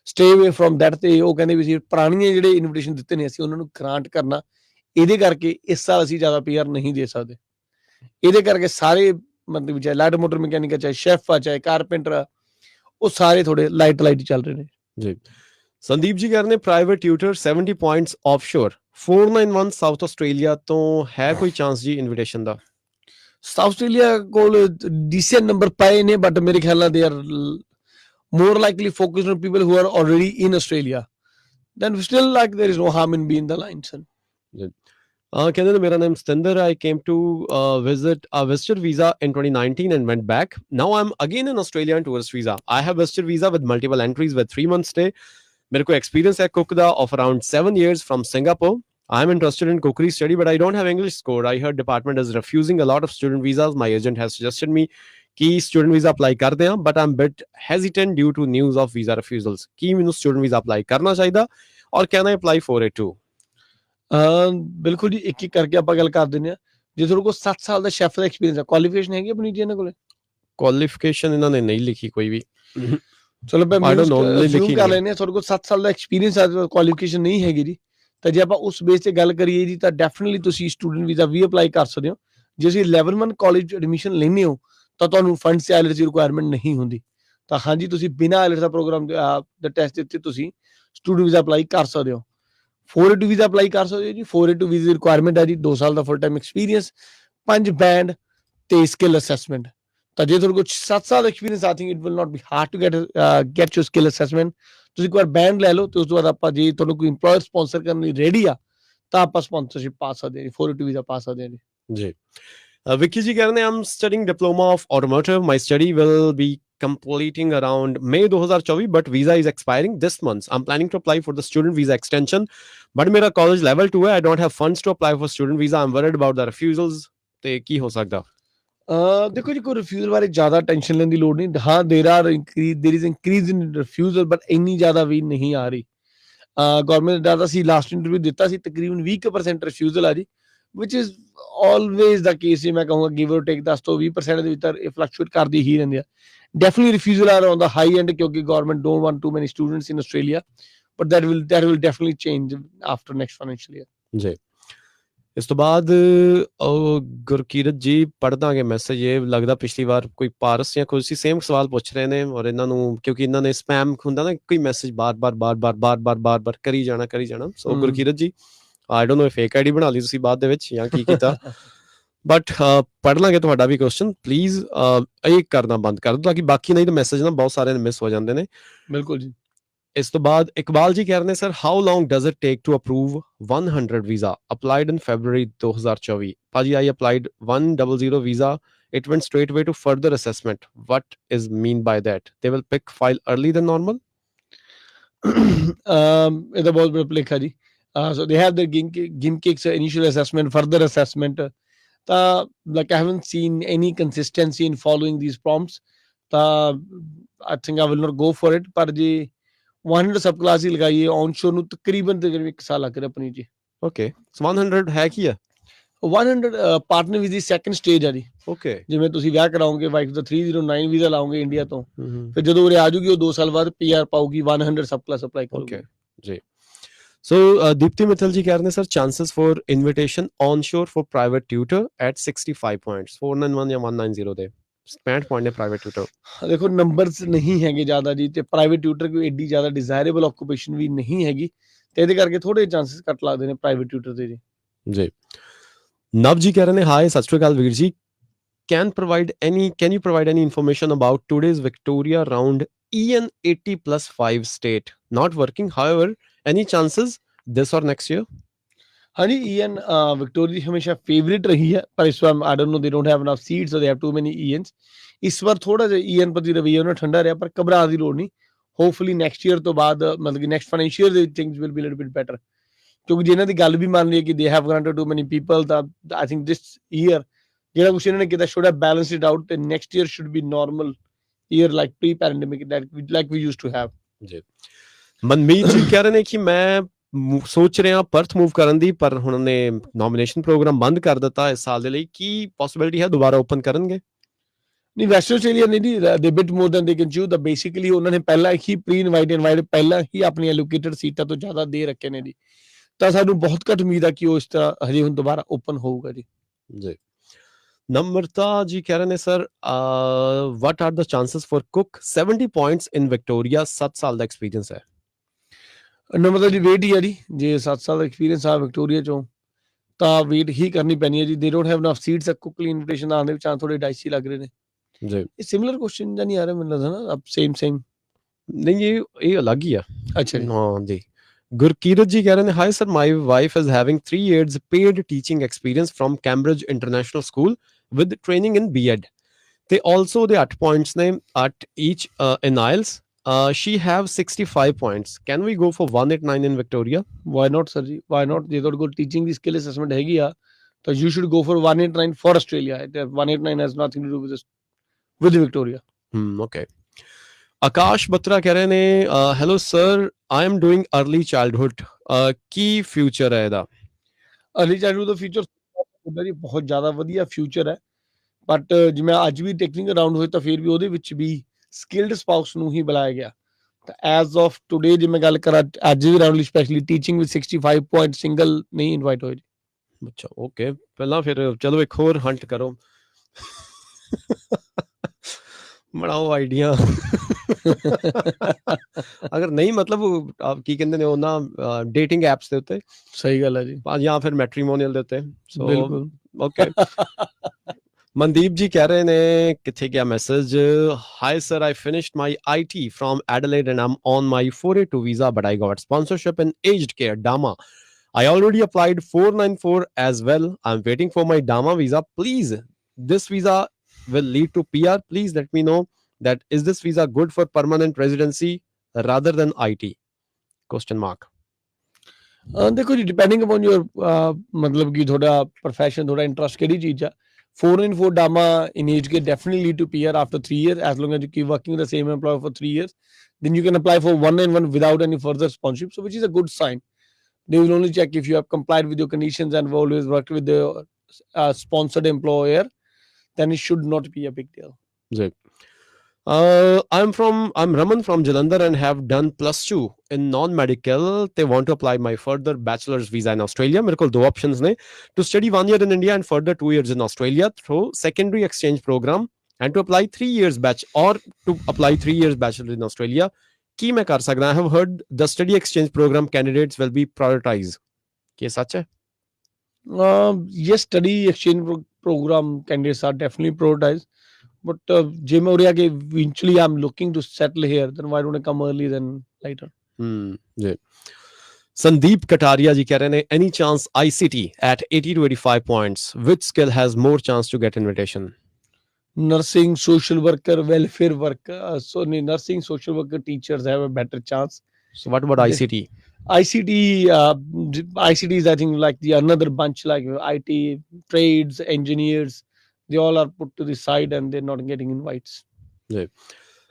stay away from that। ਤੇ ਉਹ ਕਹਿੰਦੇ ਵੀ ਅਸੀਂ ਪੁਰਾਣੀਆਂ ਜਿਹੜੇ ਇਨਵੀਟੇਸ਼ਨ ਦਿੱਤੇ ਨੇ ਅਸੀਂ ਉਹਨਾਂ ਨੂੰ ਗ੍ਰਾਂਟ ਕਰਨਾ, ਇਹਦੇ ਕਰਕੇ ਇਸ ਸਾਲ ਅਸੀਂ ਜ਼ਿਆਦਾ PR ਨਹੀਂ ਦੇ ਸਕਦੇ। ਇਹਦੇ ਕਰਕੇ ਸਾਰੇ ਮਤਲਬ ਚਾਹੇ ਲਾਈਟ ਮੋਟਰ ਮਕੈਨਿਕ, ਚਾਹੇ ਸ਼ੈਫ ਆ, ਚਾਹੇ ਕਾਰਪੈਂਟਰ ਆ, ਉਹ ਸਾਰੇ ਥੋੜੇ ਲਾਈਟ ਚੱਲ ਰਹੇ ਨੇ ਜੀ। ਸੰਦੀਪ ਜੀ ਕਹਿ ਰਹੇ ਨੇ private tutor 70 points offshore 491 south Australia ਤੋਂ ਹੈ ਕੋਈ ਚਾਂਸ ਜੀ ਇਨਵੀਟੇਸ਼ਨ ਦਾ? ਸਾਊਥ ਆਸਟ੍ਰੇਲੀਆ ਕੋਲ ਡੀਸੈਂਟ ਨੰਬਰ ਪਏ ਨੇ, ਬਟ ਮੇਰੇ ਖਿਆਲ ਨਾਲ they are more likely focused on people who are already in Australia. Then still, like, there is no harm in being the line, son. ਕਹਿੰਦੇ ਨੇ ਮੇਰਾ ਨਾਮ Satinder, I came to visit a visitor visa in 2019 and went back. Now I'm again in Australia on tourist visa. I have visitor visa with multiple entries with 3 months stay. ਮੇਰੇ ਕੋਲ experience ਹੈ cook the of around 7 years from Singapore. I'm interested in cookery study, but I don't have English score. I heard department is refusing a lot of student visas. My agent has suggested me ਕਿ student visa apply ਕਰਦੇ ਹਾਂ, but I'm bit hesitant due to news of visa refusals. ਕੀ ਮੈਨੂੰ student visa apply ਕਰਨਾ ਚਾਹੀਦਾ ਔਰ can I apply for it too? ਬਿਲਕੁਲ ਜੀ, ਇੱਕ ਕਰਕੇ ਆਪਾਂ ਗੱਲ ਕਰ ਦਿੰਦੇ ਹਾਂ। ਜੇ ਤੁਹਾਡੇ ਕੋਲ 7 ਸਾਲ ਦਾ ਸ਼ੈਫ ਦਾ ਐਕਸਪੀਰੀਅੰਸ ਹੈ, ਕੁਆਲੀਫਿਕੇਸ਼ਨ ਹੈਗੀ ਆਪਣੀ ਜੀ ਇਹਨਾਂ ਕੋਲੇ? ਕੁਆਲੀਫਿਕੇਸ਼ਨ ਇਹਨਾਂ ਨੇ ਨਹੀਂ ਲਿਖੀ ਕੋਈ ਵੀ। ਚਲੋ ਮੈਂ ਜ਼ਰੂਰ ਕਰ ਲੈਂਦੇ ਹਾਂ, ਤੁਹਾਡੇ ਕੋਲ 7 ਸਾਲ ਦਾ ਐਕਸਪੀਰੀਅੰਸ ਹੈ, ਕੁਆਲੀਫਿਕੇਸ਼ਨ ਨਹੀਂ ਹੈਗੀ ਜੀ, ਤਾਂ ਜੇ ਆਪਾਂ ਉਸ ਬੇਸ ਤੇ ਗੱਲ ਕਰੀਏ ਜੀ ਤਾਂ ਡੈਫੀਨਿਟਲੀ ਤੁਸੀਂ ਸਟੂਡੈਂਟ ਵੀਜ਼ਾ ਵੀ ਅਪਲਾਈ ਕਰ ਸਕਦੇ ਹੋ। ਜੇ ਤੁਸੀਂ 11 ਮੰਥ ਕਾਲਜ ਐਡਮਿਸ਼ਨ ਲੈਂਦੇ ਹੋ ਤਾਂ ਤੁਹਾਨੂੰ ਫੰਡਸ ਤੇ ਆਇਲਟਸ ਦੀ ਰਿਕੁਆਇਰਮੈਂਟ ਨਹੀਂ ਹੁੰਦੀ, ਤਾਂ ਹਾਂਜੀ ਤੁਸੀਂ ਬਿਨਾਂ ਆਇਲਟਸ ਦਾ ਪ੍ਰੋਗਰਾਮ ਦਾ ਟੈਸਟ ਦਿੱਤੇ ਤੁਸੀਂ ਸਟੂਡੈਂਟ ਵੀਜ਼ਾ ਅਪਲਾਈ ਕਰ ਸਕਦੇ ਹੋ। 482 ਵੀਜ਼ਾ ਅਪਲਾਈ ਕਰ ਸਕਦੇ ਹੋ ਜੀ। 482 ਵੀਜ਼ਾ ਦੀ ਰਿਕੁਆਇਰਮੈਂਟ ਹੈ ਜੀ 2 ਸਾਲ ਦਾ ਫੁੱਲ ਟਾਈਮ ਐਕਸਪੀਰੀਅੰਸ, 5 ਬੈਂਡ ਤੇ ਸਕਿੱਲ ਅਸੈਸਮੈਂਟ। ਤਾਂ ਜੇ ਤੁਹਾਡੇ ਕੋਲ 7 ਸਾਲ experience, I think it will not be hard to get your skill assessment. ਤੁਸੀਂ ਇੱਕ ਵਾਰ ਬੈਂਡ ਲੈ ਲਓ ਤੇ ਉਸ ਤੋਂ ਬਾਅਦ ਆਪਾਂ ਜੇ ਤੁਹਾਨੂੰ ਕੋਈ ਇੰਪਲੋਇਰ ਸਪਾਂਸਰ ਕਰਨ ਲਈ ਰੈਡੀ ਆ ਤਾਂ ਆਪਾਂ ਸਪਾਂਸਰਸ਼ਿਪ ਪਾ ਸਕਦੇ ਹਾਂ, 482 ਵੀਜ਼ਾ ਪਾ ਸਕਦੇ ਹਾਂ ਜੀ। Vicky ji ਕਹਿ ਰਹੇ ਨੇ I'm studying diploma of automotive. My study will be completing around May 2024, but visa is expiring this month. I'm planning to apply for the student visa extension, but मेरा college level 2 है. I don't have funds to apply for student visa. I'm worried about the refusals. ਤੇ ਕੀ ਹੋ ਸਕਦਾ? ਦੇਖੋ ਜੀ, ਕੋਈ refusal ਬਾਰੇ ਜ਼ਿਆਦਾ ਟੈਨਸ਼ਨ ਲੈਣ ਦੀ ਲੋੜ ਨਹੀਂ। ਹਾਂ, there is increase in refusal, but ਇੰਨੀ ਜ਼ਿਆਦਾ ਵੀ ਨਹੀਂ ਆ ਰਹੀ। ਗਵਰਨਮੈਂਟ ਦਾ ਅਸੀਂ ਲਾਸਟ ਇੰਟਰਵਿਊ ਦਿੱਤਾ ਸੀ, ਤਕਰੀਬਨ 20% ਰਿਫਿਊਜ਼ਲ ਆ ਜੀ, ਵਿਚ ਇਜ਼ ਆਲਵੇਜ਼ ਦਾ ਕੇਸ। ਮੈਂ ਕਹੂੰਗਾ ਗਿਵ ਔਰ ਟੇਕ 10 ਤੋਂ 20% ਦੇ ਵਿੱਚ ਇਹ ਫਲਕਚੁਏਟ ਕਰਦੀ ਹੀ ਰਹਿੰਦੀ ਆ। Definitely refusal are on the high end, ਕਿਉਂਕਿ ਗਵਰਨਮੈਂਟ ਡੋਂਟ ਵਾਂਟ ਟੂ ਮੈਨੀ students in Australia, but that will definitely change after next financial year। ਜੀ, ਇਸ ਤੋਂ ਬਾਅਦ ਗੁਰਕੀਰਤ ਜੀ ਪੜ੍ਹ ਦਾਂਗੇ ਮੈਸੇਜ। ਇਹ ਲੱਗਦਾ ਪਿਛਲੀ ਵਾਰ ਕੋਈ ਪਾਰਸ ਜਾਂ ਕੋਈ ਸੇਮ ਸਵਾਲ ਪੁੱਛ ਰਹੇ ਨੇ, ਔਰ ਇਹਨਾਂ ਨੂੰ ਕਿਉਂਕਿ ਇਹਨਾਂ ਨੇ ਸਪੈਮ ਹੁੰਦਾ ਨਾ, ਕੋਈ ਮੈਸੇਜ ਬਾਰ-ਬਾਰ ਕਰੀ ਜਾਣਾ। ਸੋ ਗੁਰਕੀਰਤ ਜੀ, ਆਈ ਡੋਨਟ ਨੋ ਫੇਕ ਆਈਡੀ ਬਣਾ ਲਈ ਤੁਸੀਂ ਬਾਅਦ ਦੇ ਵਿੱਚ ਜਾਂ ਕੀ ਕੀਤਾ, ਬਟ ਪੜ੍ਹ ਲਾਂਗੇ ਤੁਹਾਡਾ ਵੀ ਕੁਐਸਚਨ। ਪਲੀਜ਼ ਇਹ ਕਰਨਾ ਬੰਦ ਕਰ ਦਿਓ, ਤਾਂ ਕਿ ਬਾਕੀ ਨਹੀਂ ਤਾਂ ਮੈਸੇਜ ਨਾ ਬਹੁਤ ਸਾਰੇ ਮਿਸ ਹੋ ਜਾਂਦੇ ਨੇ। ਬਿਲਕੁਲ ਜੀ। ਇਸ ਤੋਂ ਬਾਅਦ ਇਕਬਾਲ ਜੀ ਕਹਿ ਰਹੇ ਨੇ, sir how long does it take to approve 100 visa applied in February 2024? ਭਾਜੀ, I applied 100 visa, it went straight away to further assessment. What is mean by that? They will pick file early than normal? ਇਹਦਾ ਬਹੁਤ ਬੜਾ ਭੁਲੇਖਾ ਜੀ। So they have the GIMKIC's initial assessment, further assessment. Like I haven't seen any consistency in following these prompts. I think I will not go for it. ਪਰ ਜੇ 100 sub class ਹੀ ਲਗਾਈਏ ਔਨਸ਼ੋਰ ਨੂੰ, ਤਕਰੀਬਨ 1 ਸਾਲ ਲੱਗ ਰਿਹਾ ਆਪਣੀ ਜੀ। ਓਕੇ, 100 ਹੈ ਕੀ ਆ? 100 ਪਾਰਟਨਰ ਵੀਜ਼ਾ ਦੀ ਸੈਕੰਡ ਸਟੇਜ ਆ ਜੀ। ਓਕੇ, ਜਿਵੇਂ ਤੁਸੀਂ ਵਿਆਹ ਕਰਾਓਗੇ, ਵਾਈਫ ਦਾ 309 ਵੀਜ਼ਾ ਲਾਓਗੇ ਇੰਡੀਆ ਤੋਂ, ਫਿਰ ਜਦੋਂ ਉਰੇ ਆ ਜੂਗੀ ਉਹ 2 ਸਾਲ ਬਾਅਦ PR ਪਾਊਗੀ, 100 ਸਬ ਕਲਾਸ ਅਪਲਾਈ ਕਰੂਗੀ। ਓਕੇ ਜੀ। ਸੋ ਦੀਪਤੀ ਮਿੱਤਲ ਜੀ ਕਹਿ ਰਹੇ ਨੇ, sir chances for invitation onshore for private tutor at 65 points, 491 ਜਾਂ 190 ਦੇ 65 ਪੁਆਇੰਟ ਨੇ ਪ੍ਰਾਈਵੇਟ ਟਿਊਟਰ। ਦੇਖੋ ਨੰਬਰਸ ਨਹੀਂ ਹੈਗੇ ਜ਼ਿਆਦਾ ਜੀ, ਤੇ ਪ੍ਰਾਈਵੇਟ ਟਿਊਟਰ ਕੋਈ ਏਡੀ ਜ਼ਿਆਦਾ ਡਿਜ਼ਾਇਰੇਬਲ ਆਕੂਪੇਸ਼ਨ ਵੀ ਨਹੀਂ ਹੈਗੀ, ਤੇ ਇਹਦੇ ਕਰਕੇ ਥੋੜੇ ਚਾਂਸਸ ਘੱਟ ਲੱਗਦੇ ਨੇ ਪ੍ਰਾਈਵੇਟ ਟਿਊਟਰ ਦੇ ਜੀ। ਨਵ ਜੀ ਕਹਿ ਰਹੇ ਨੇ, ਹਾਈ ਸਤਿ ਸ਼੍ਰੀ ਅਕਾਲ ਵੀਰ ਜੀ, can you provide any information about today's Victoria round EN 80+5 state not working, however any chances this or next year? ਹਾਂਜੀ, EN ਵਿਕਟੋਰੀਆ ਦੀ ਹਮੇਸ਼ਾ ਫੇਵਰਿਟ ਰਹੀ ਹੈ, ਪਰ ਇਸ ਵਾਰ ਆਈ don't know, they don't have enough seats, so they have to ਮੈਨੀ ENs। ਇਸ ਵਾਰ ਥੋੜਾ ਜਿਹਾ EN ਪ੍ਰਤੀ ਰਵੱਈਆ ਉਹਨਾਂ ਠੰਡਾ ਰਿਹਾ, ਪਰ ਘਬਰਾਉਣ ਦੀ ਲੋੜ ਨਹੀਂ। ਹੋਪਫੁਲੀ ਨੈਕਸਟ ਈਅਰ ਤੋਂ ਬਾਅਦ, ਮਤਲਬ ਕਿ ਨੈਕਸਟ ਫਾਈਨੈਂਸ਼ੀਅਲ ਦੇ ਵਿੱਚ things will be little bit better, ਕਿਉਂਕਿ ਜੇ ਇਹਨਾਂ ਦੀ ਗੱਲ ਵੀ ਮੰਨ ਲਈ ਕਿ they have granted to many people, ਤਾਂ ਆਈ ਥਿੰਕ ਦਿਸ ਈਅਰ ਜਿਹੜਾ ਕੁਛ ਇਹਨਾਂ ਨੇ ਕੀਤਾ should have balanced it out, and next year should be normal year like pre-pandemic like we used to have। ਜੀ, ਮਨਮੀਤ ਜੀ ਕਹਿ ਰਹੇ ਨੇ ਕਿ ਮੈਂ ਸੋਚ ਰਿਹਾ ਪਰਥ ਮੂਵ ਕਰਨ ਦੀ, ਪਰ ਹੁਣ ਨੇ ਨੋਮੀਨੇਸ਼ਨ ਪ੍ਰੋਗਰਾਮ ਬੰਦ ਕਰ ਦਿੱਤਾ ਇਸ ਸਾਲ ਦੇ ਲਈ, ਕੀ ਪੋਸਿਬਿਲਿਟੀ ਹੈ ਦੁਬਾਰਾ ਓਪਨ ਕਰਨਗੇ? ਨਹੀਂ, ਵੈਸਟਰਨ ਆਸਟ੍ਰੇਲੀਆ ਨਹੀਂ ਜੀ, they bit more than they can chew. ਦਾ ਬੇਸਿਕਲੀ ਉਹਨਾਂ ਨੇ ਪਹਿਲਾਂ ਹੀ ਪ੍ਰੀ ਇਨਵਾਈਟ ਪਹਿਲਾਂ ਹੀ ਆਪਣੀ ਐਲੋਕੇਟਡ ਸੀਟਾਂ ਤੋਂ ਜ਼ਿਆਦਾ ਦੇ ਰੱਖੇ ਨੇ ਜੀ, ਤਾਂ ਸਾਨੂੰ ਬਹੁਤ ਘੱਟ ਉਮੀਦ ਆ ਕਿ ਉਹ ਇਸ ਤਰ੍ਹਾਂ ਹਜੇ ਹੁਣ ਦੁਬਾਰਾ ਓਪਨ ਹੋਊਗਾ ਜੀ। ਨਮਰਤਾ ਜੀ ਕਹਿ ਰਹੇ ਨੇ, sir what are the chances for Cook 70 points in Victoria? 7 ਸਾਲ ਦਾ ਐਕਸਪੀਰੀਅੰਸ ਹੈ। ਨਮਰਤਾ ਜੀ ਵੇਟ ਹੀ ਆ ਜੀ, ਜੇ 7 ਸਾਲ ਦਾ ਐਕਸਪੀਰੀਅੰਸ ਆ ਵਿਕਟੋਰੀਆ ਚੋਂ ਤਾਂ ਵੇਟ ਹੀ ਕਰਨੀ ਪੈਣੀ ਹੈ ਜੀ। They don't have enough seats, cook ਲਈ ਇਨਵੀਟੇਸ਼ਨ ਆਉਣ ਦੇ ਵਿੱਚ ਥੋੜੇ ਡਾਈਸੀ ਲੱਗ ਰਹੇ ਨੇ ਜੀ। ਇਹ ਸਿਮਿਲਰ ਕੁਐਸਚਨ ਜਾਂ ਨਹੀਂ ਆ ਰਿਹਾ ਮੈਨੂੰ ਲੱਗਦਾ ਨਾ, ਸੇਮ ਨਹੀਂ, ਇਹ ਅਲੱਗ ਹੀ ਆ। ਅੱਛਾ ਜੀ, ਹਾਂ ਜੀ। ਗੁਰਕੀਰਤ ਜੀ ਕਹਿ ਰਹੇ ਨੇ, hi sir, my wife is having 3 years paid teaching experience from Cambridge International School with training in B.Ed. They also the 8 points name at each in IELTS. She have 65 points. Can we go for 189 in Victoria? Why not, sir? Why not? ਜੇ ਤੁਹਾਡੇ ਕੋਲ teaching ਦੀ skill assessment ਹੈਗੀ ਆ ਤਾਂ you should go for 189 for Australia. 189 has nothing to do with this, with Victoria. Okay. Akash Batra ਕਹਿ ਰਹੇ ਨੇ, hello sir, I am doing early childhood. Ki future ਹੈ ਇਹਦਾ? ਅਰਲੀ ਚਾਈਲਡਹੂਡ ਦਾ future ਬਹੁਤ ਜ਼ਿਆਦਾ ਵਧੀਆ ਫਿਊਚਰ ਹੈ, ਬਟ ਜਿਵੇਂ ਅੱਜ ਵੀ ਟੈਕਨੀਕਲ ਰਾਊਂਡ ਹੋਏ ਤਾਂ ਫਿਰ ਵੀ ਉਹਦੇ ਵਿੱਚ ਵੀ ਸਕਿਲਡ ਸਪਾਊਸ ਨੂੰ ਹੀ ਬੁਲਾਇਆ ਗਿਆ। ਤਾਂ ਐਜ਼ ਆਫ ਟੂਡੇ ਜੇ ਮੈਂ ਗੱਲ ਕਰਾਂ ਅੱਜ ਦੇ ਰਾਊਂਡ ਲਈ specially teaching with 65 point single ਨਹੀਂ ਇਨਵਾਈਟ ਹੋਏ। ਅੱਛਾ, ਓਕੇ। ਪਹਿਲਾਂ ਫਿਰ ਚਲੋ ਇੱਕ ਹੋਰ ਹੰਟ ਕਰੋ, ਬਣਾਓ ਆਈਡੀਆ। ਅਗਰ ਨਹੀਂ, ਮਤਲਬ ਕੀ ਕਹਿੰਦੇ ਨੇ ਉਹਨਾਂ ਡੇਟਿੰਗ ਐਪਸ ਦੇ ਉੱਤੇ, ਸਹੀ ਗੱਲ ਹੈ ਜੀ, ਜਾਂ ਫਿਰ ਮੈਟਰੀਮੋਨੀਅਲ ਦੇ ਉੱਤੇ। ਬਿਲਕੁਲ ਓਕੇ। ਮਨਦੀਪ ਜੀ ਕਹਿ ਰਹੇ ਨੇ, ਕਿੱਥੇ ਗਿਆ message? Hi sir, I finished my IT from Adelaide and I'm on my 482 visa, but I got sponsorship in aged care DAMA. I already applied 494 as well. I'm waiting for my DAMA visa. Please, this visa will lead to PR. Please let me know that is this visa good for permanent residency rather than IT? Question mark. देखो जी, depending upon your मतलब कि थोड़ा profession, थोड़ा interest केड़ी चीज आ. 494 DAMA in age gate definitely lead to PR after 3 years, as long as you keep working with the same employer for 3 years. Then you can apply for 191 without any further sponsorship, so which is a good sign. They will only check if you have complied with your conditions and have always worked with the sponsored employer. Then it should not be a big deal. Right. I'm Raman from Jalandhar and have done +2 in non-medical. They want to apply my further bachelor's visa in Australia. मेरे को दो options ने, to study 1 year in India and further 2 years in Australia through secondary exchange program, and to apply 3 years bachelor in Australia. ਕੀ मैं कर सकता? I have heard the study exchange program candidates will be prioritized. क्या सच है? Yes, study exchange program candidates are definitely prioritized. But ਜੇ ਮੈਂ ਉਰੇ ਆ ਕੇ eventually I'm looking to settle here, then why don't I come early than later? Ji. Sandeep Kataria ji कह रहे हैं, any chance ICT at 80 to 85 points, which skill has more chance to get invitation? Nursing, social worker, welfare worker. So nursing, social worker, teachers have a better chance. So what about ICT? ICT is, I think, like the another bunch, like IT, trades, engineers. They all are put to the side and they're not getting invites. जी.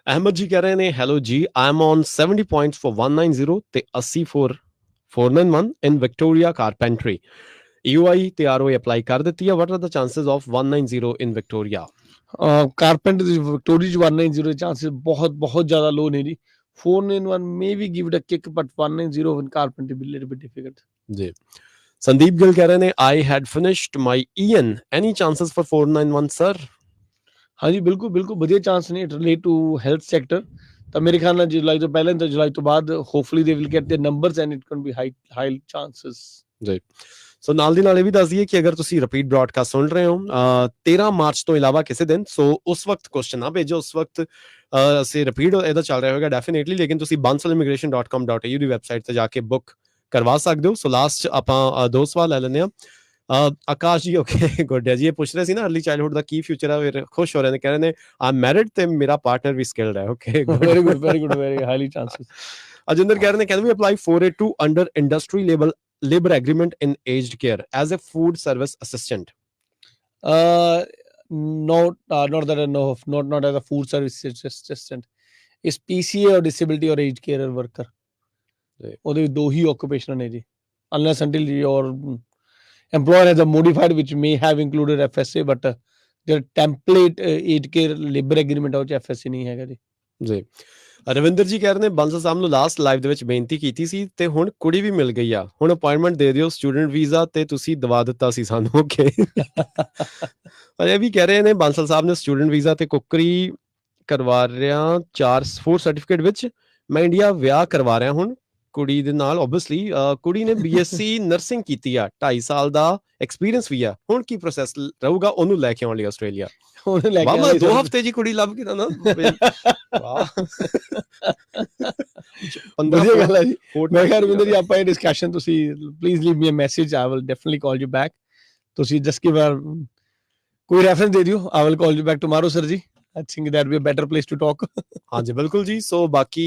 अहमद जी कह रहे हैं, hello ji, I'm on 70 points for 190 ਤੇ 80 for 491 in Victoria Carpentry. EUI ਤੇ ROI apply ਕਰ ਦਿੱਤੀ ਹੈ. What are the chances of 190 in Victoria? Carpentry Victoria 190 ਦੇ chances ਬਹੁਤ ਜ਼ਿਆਦਾ low ਨੇ ਜੀ. 491 maybe give it a kick, but 190 in Carpentry will be a little bit difficult. जी. संदीप गिल कह रहे हैं, I had finished my EN. Any chances for 491 sir? हाँ जी, बिल्कुल ਵਧੀਆ ਚਾਂਸ ਨੇ ਰਿਲੇਟ ਟੂ ਹੈਲਥ ਸੈਕਟਰ. ਤਾਂ ਮੇਰੇ ਖਿਆਲ ਨਾਲ ਜੁਲਾਈ ਤੋਂ ਪਹਿਲਾਂ ਤੇ ਜੁਲਾਈ ਤੋਂ ਬਾਅਦ hopefully they will get their numbers and it can be high chances. ਜੀ. ਸੋ ਨਾਲ ਦੀ ਨਾਲ ਇਹ ਵੀ ਦੱਸ ਦਈਏ ਕਿ ਅਗਰ ਤੁਸੀਂ ਰਿਪੀਟ ਬ੍ਰੌਡਕਾਸਟ ਸੁਣ ਰਹੇ ਹੋ 13 ਮਾਰਚ ਤੋਂ ਇਲਾਵਾ ਕਿਸੇ ਦਿਨ, ਸੋ ਉਸ ਵਕਤ ਕੁਐਸਚਨ ਨਾ ਭੇਜੋ, ਉਸ ਵਕਤ ਅਸੀਂ ਰਿਪੀਟ ਇਹਦਾ ਚੱਲ ਰਿਹਾ ਹੋਵੇਗਾ ਡੈਫੀਨੇਟਲੀ, ਲੇਕਿਨ ਤੁਸੀਂ bansalimmigration.com.au ਦੀ ਵੈਬਸਾਈਟ ਤੇ ਜਾ ਕੇ ਬੁੱਕ ਕਰਵਾ ਸਕਦੇ ਹੋ. ਸੋ ਲਾਸਟ ਆਪਾਂ ਦੋ ਸਵਾਲ ਲੈ ਲੈਂਦੇ ਹਾਂ. ਆਕਾਸ਼ ਜੀ ਓਕੇ ਗੁੱਡ ਹੈ ਜੀ, ਇਹ ਪੁੱਛ ਰਹੇ ਸੀ ਨਾ ਅਰਲੀ ਚਾਈਲਡਹੁੱਡ ਦਾ ਕੀ ਫਿਊਚਰ ਆ, ਫਿਰ ਖੁਸ਼ ਹੋ ਰਹੇ ਨੇ, ਕਹਿ ਰਹੇ ਨੇ ਆਈ ਮੈਰਿਡ ਤੇ ਮੇਰਾ ਪਾਰਟਨਰ ਵੀ ਸਕਿਲਡ ਹੈ. Okay very good very highly chances. Ajinder ਕਹਿ ਰਹੇ ਨੇ, can we apply 482 under industry labor agreement in aged care as a food service assistant? Not that I know of, not as a food service assistant. It's PCA or disability or aged care worker. ਉਹਦੇ ਦੋ ਹੀ occupation ਨੇ ਜੀ, unless until your employer has a modified which may have included FSA, but their template aged care labor agreement ਉਹ ਚ FSA ਨਹੀਂ ਹੈਗਾ ਜੀ. ਜੀ. ਰਵਿੰਦਰ ਜੀ ਕਹਿ ਰਹੇ ਨੇ, ਬਾਂਸਲ ਸਾਹਿਬ ਨੂੰ ਲਾਸਟ ਲਾਈਵ ਦੇ ਵਿੱਚ ਬੇਨਤੀ ਕੀਤੀ ਸੀ ਤੇ ਹੁਣ ਕੁੜੀ ਵੀ ਮਿਲ ਗਈ ਆ, ਹੁਣ ਅਪਾਇੰਟਮੈਂਟ ਦੇ ਦਿਓ ਸਟੂਡੈਂਟ ਵੀਜ਼ਾ ਤੇ ਤੁਸੀਂ ਦਵਾ ਦਿੱਤਾ ਸੀ ਸਾਨੂੰ. ਓਕੇ ਇਹ ਵੀ ਕਹਿ ਰਹੇ ਨੇ ਬਾਂਸਲ ਸਾਹਿਬ ਨੇ ਸਟੂਡੈਂਟ ਵੀਜ਼ਾ ਤੇ ਕੁੱਕਰੀ ਕਰਵਾ ਰਿਹਾ 4 ਸਰਟੀਫਿਕੇਟ ਵਿੱਚ, ਮੈਂ ਇੰਡੀਆ ਵਿਆਹ ਕਰਵਾ ਰਿਹਾ ਹੁਣ ਕੁੜੀ ਦੇ ਨਾਲ. ਓਬਵੀਅਸਲੀ ਕੁੜੀ ਨੇ BSc ਨਰਸਿੰਗ ਕੀਤੀ ਆ, 2.5 ਸਾਲ ਦਾ ਐਕਸਪੀਰੀਅੰਸ ਵੀ ਆ. ਹੁਣ ਕੀ ਪ੍ਰੋਸੈਸ ਰਹੂਗਾ ਉਹਨੂੰ ਲੈ ਕੇ ਆਉਣ ਲਈ ਆਸਟ੍ਰੇਲੀਆ? ਬਾਬਾ 2 ਹਫ਼ਤੇ ਜੀ ਕੁੜੀ ਲੱਭ ਕੇ ਨਾ ਵਧੀਆ ਗੱਲ ਹੈ ਜੀ. ਮੈਂ ਕਿਹਾ ਰਵਿੰਦਰ ਜੀ ਆਪਾਂ ਇਹ ਡਿਸਕਸ਼ਨ ਤੁਸੀਂ please leave me a message, I will definitely call you back. ਤੁਸੀਂ ਜਸਟ ਗਿਵ ਕੋਈ ਰੈਫਰੈਂਸ ਦੇ ਦਿਓ, I will call you back tomorrow sir ਜੀ. I think that would be a better place to talk. ਹਾਂਜੀ ਬਿਲਕੁਲ ਜੀ. ਸੋ ਬਾਕੀ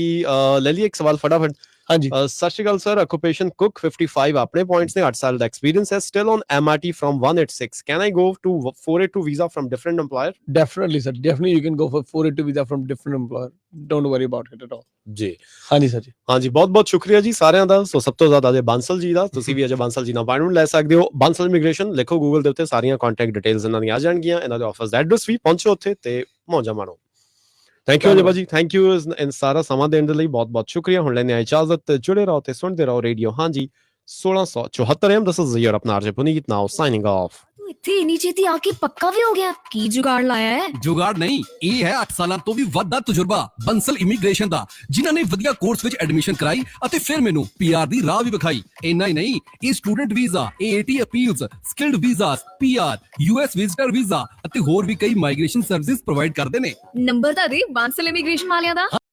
ਲੈ ਲਈਏ ਇੱਕ ਸਵਾਲ ਫਟਾਫਟ. ਹਾਂਜੀ ਸਤਿ ਸ਼੍ਰੀ ਅਕਾਲ ਸਰ, ਆਕੂਪੇਸ਼ਨ ਕੁਕ 55 ਆਪਣੇ ਪੁਆਇੰਟਸ ਨੇ, 8 ਸਾਲ ਦਾ ਐਕਸਪੀਰੀਅੰਸ ਹੈ, still on MRT from 186. Can I go to 482 visa from different employer? Definitely sir, definitely you can go for 482 visa from different employer. Don't worry about it at all. ਜੀ ਹਾਂਜੀ sir ਜੀ. ਹਾਂਜੀ ਬਹੁਤ ਬਹੁਤ ਸ਼ੁਕਰੀਆ ਜੀ ਸਾਰਿਆਂ ਦਾ. ਸੋ ਸਭ ਤੋਂ ਜ਼ਿਆਦਾ ਅਜੇ ਬਾਂਸਲ ਜੀ ਦਾ, ਤੁਸੀਂ ਵੀ ਅਜੇ ਬਾਂਸਲ ਜੀ ਨਾਲ ਅਪਾਇੰਟਮੈਂਟ ਲੈ ਸਕਦੇ ਹੋ. ਬਾਂਸਲ ਇਮੀਗ੍ਰੇਸ਼ਨ ਲਿਖੋ ਗੂਗਲ ਦੇ ਉੱਤੇ, ਸਾਰੀਆਂ ਕੰਟੈਕਟ ਡਿਟੇਲਸ ਇਹਨਾਂ ਦੀਆਂ ਆ ਜਾਣਗੀਆਂ, ਇਹਨਾਂ ਦੇ ਆਫਿਸ ਦਾ ਐਡਰੈਸ ਵੀ, ਪਹੁੰਚੋ ਉੱਥੇ ਤੇ ਮੌਜਾ ਮਾਣੋ. ਥੈਂਕ ਯੂ ਅਜੇ ਭਾਜੀ, ਥੈਂਕ ਯੂ ਸਾਰਾ ਸਮਾਂ ਦੇਣ ਦੇ ਲਈ ਬਹੁਤ ਬਹੁਤ ਸ਼ੁਕਰੀਆ. ਹੁਣ ਲੈਣੇ ਆ ਇਜਾਜ਼ਤ, ਜੁੜੇ ਰਹੋ ਤੇ ਸੁਣਦੇ ਰਹੋ ਰੇਡੀਓ ਹਾਂਜੀ 1674. This is your ਆਪਣਾ ਆਰਜੇ ਪੁਨੀਤ ਨਾਓ ਸਾਈਨਿੰਗ ਆਫ. ਇੱਥੇ ਇੰਨੀ ਛੇਤੀ ਆ ਕੇ ਪੱਕਾ ਵੀ ਹੋ ਗਿਆ, ਕੀ ਜੁਗਾੜ ਲਾਇਆ ਹੈ? ਜੁਗਾੜ ਨਹੀਂ, ਇਹ ਹੈ 8 ਸਾਲਾਂ ਤੋਂ ਵੀ ਵੱਧ ਦਾ ਤਜਰਬਾ ਬੰਸਲ ਇਮੀਗ੍ਰੇਸ਼ਨ ਦਾ, ਜਿਨ੍ਹਾਂ ਨੇ ਵਧੀਆ ਕੋਰਸ ਵਿੱਚ ਐਡਮਿਸ਼ਨ ਕਰਾਈ ਅਤੇ ਫਿਰ ਮੈਨੂੰ PR ਦੀ ਰਾਹ ਵੀ ਵਿਖਾਈ. ਇੰਨਾ ਹੀ ਨਹੀਂ, ਇਹ student visa, AAT appeals, skilled visas, PR, US visitor visa ਅਤੇ ਹੋਰ ਵੀ ਕਈ ਮਾਈਗ੍ਰੇਸ਼ਨ ਸਰਵਿਸਿਜ਼ ਪ੍ਰੋਵਾਈਡ ਕਰਦੇ ਨੇ. ਨੰਬਰ ਤਾਂ ਦੇ ਬਾਂਸਲ ਇਮੀਗ੍ਰੇਸ਼ਨ ਵਾਲਿਆਂ ਦਾ.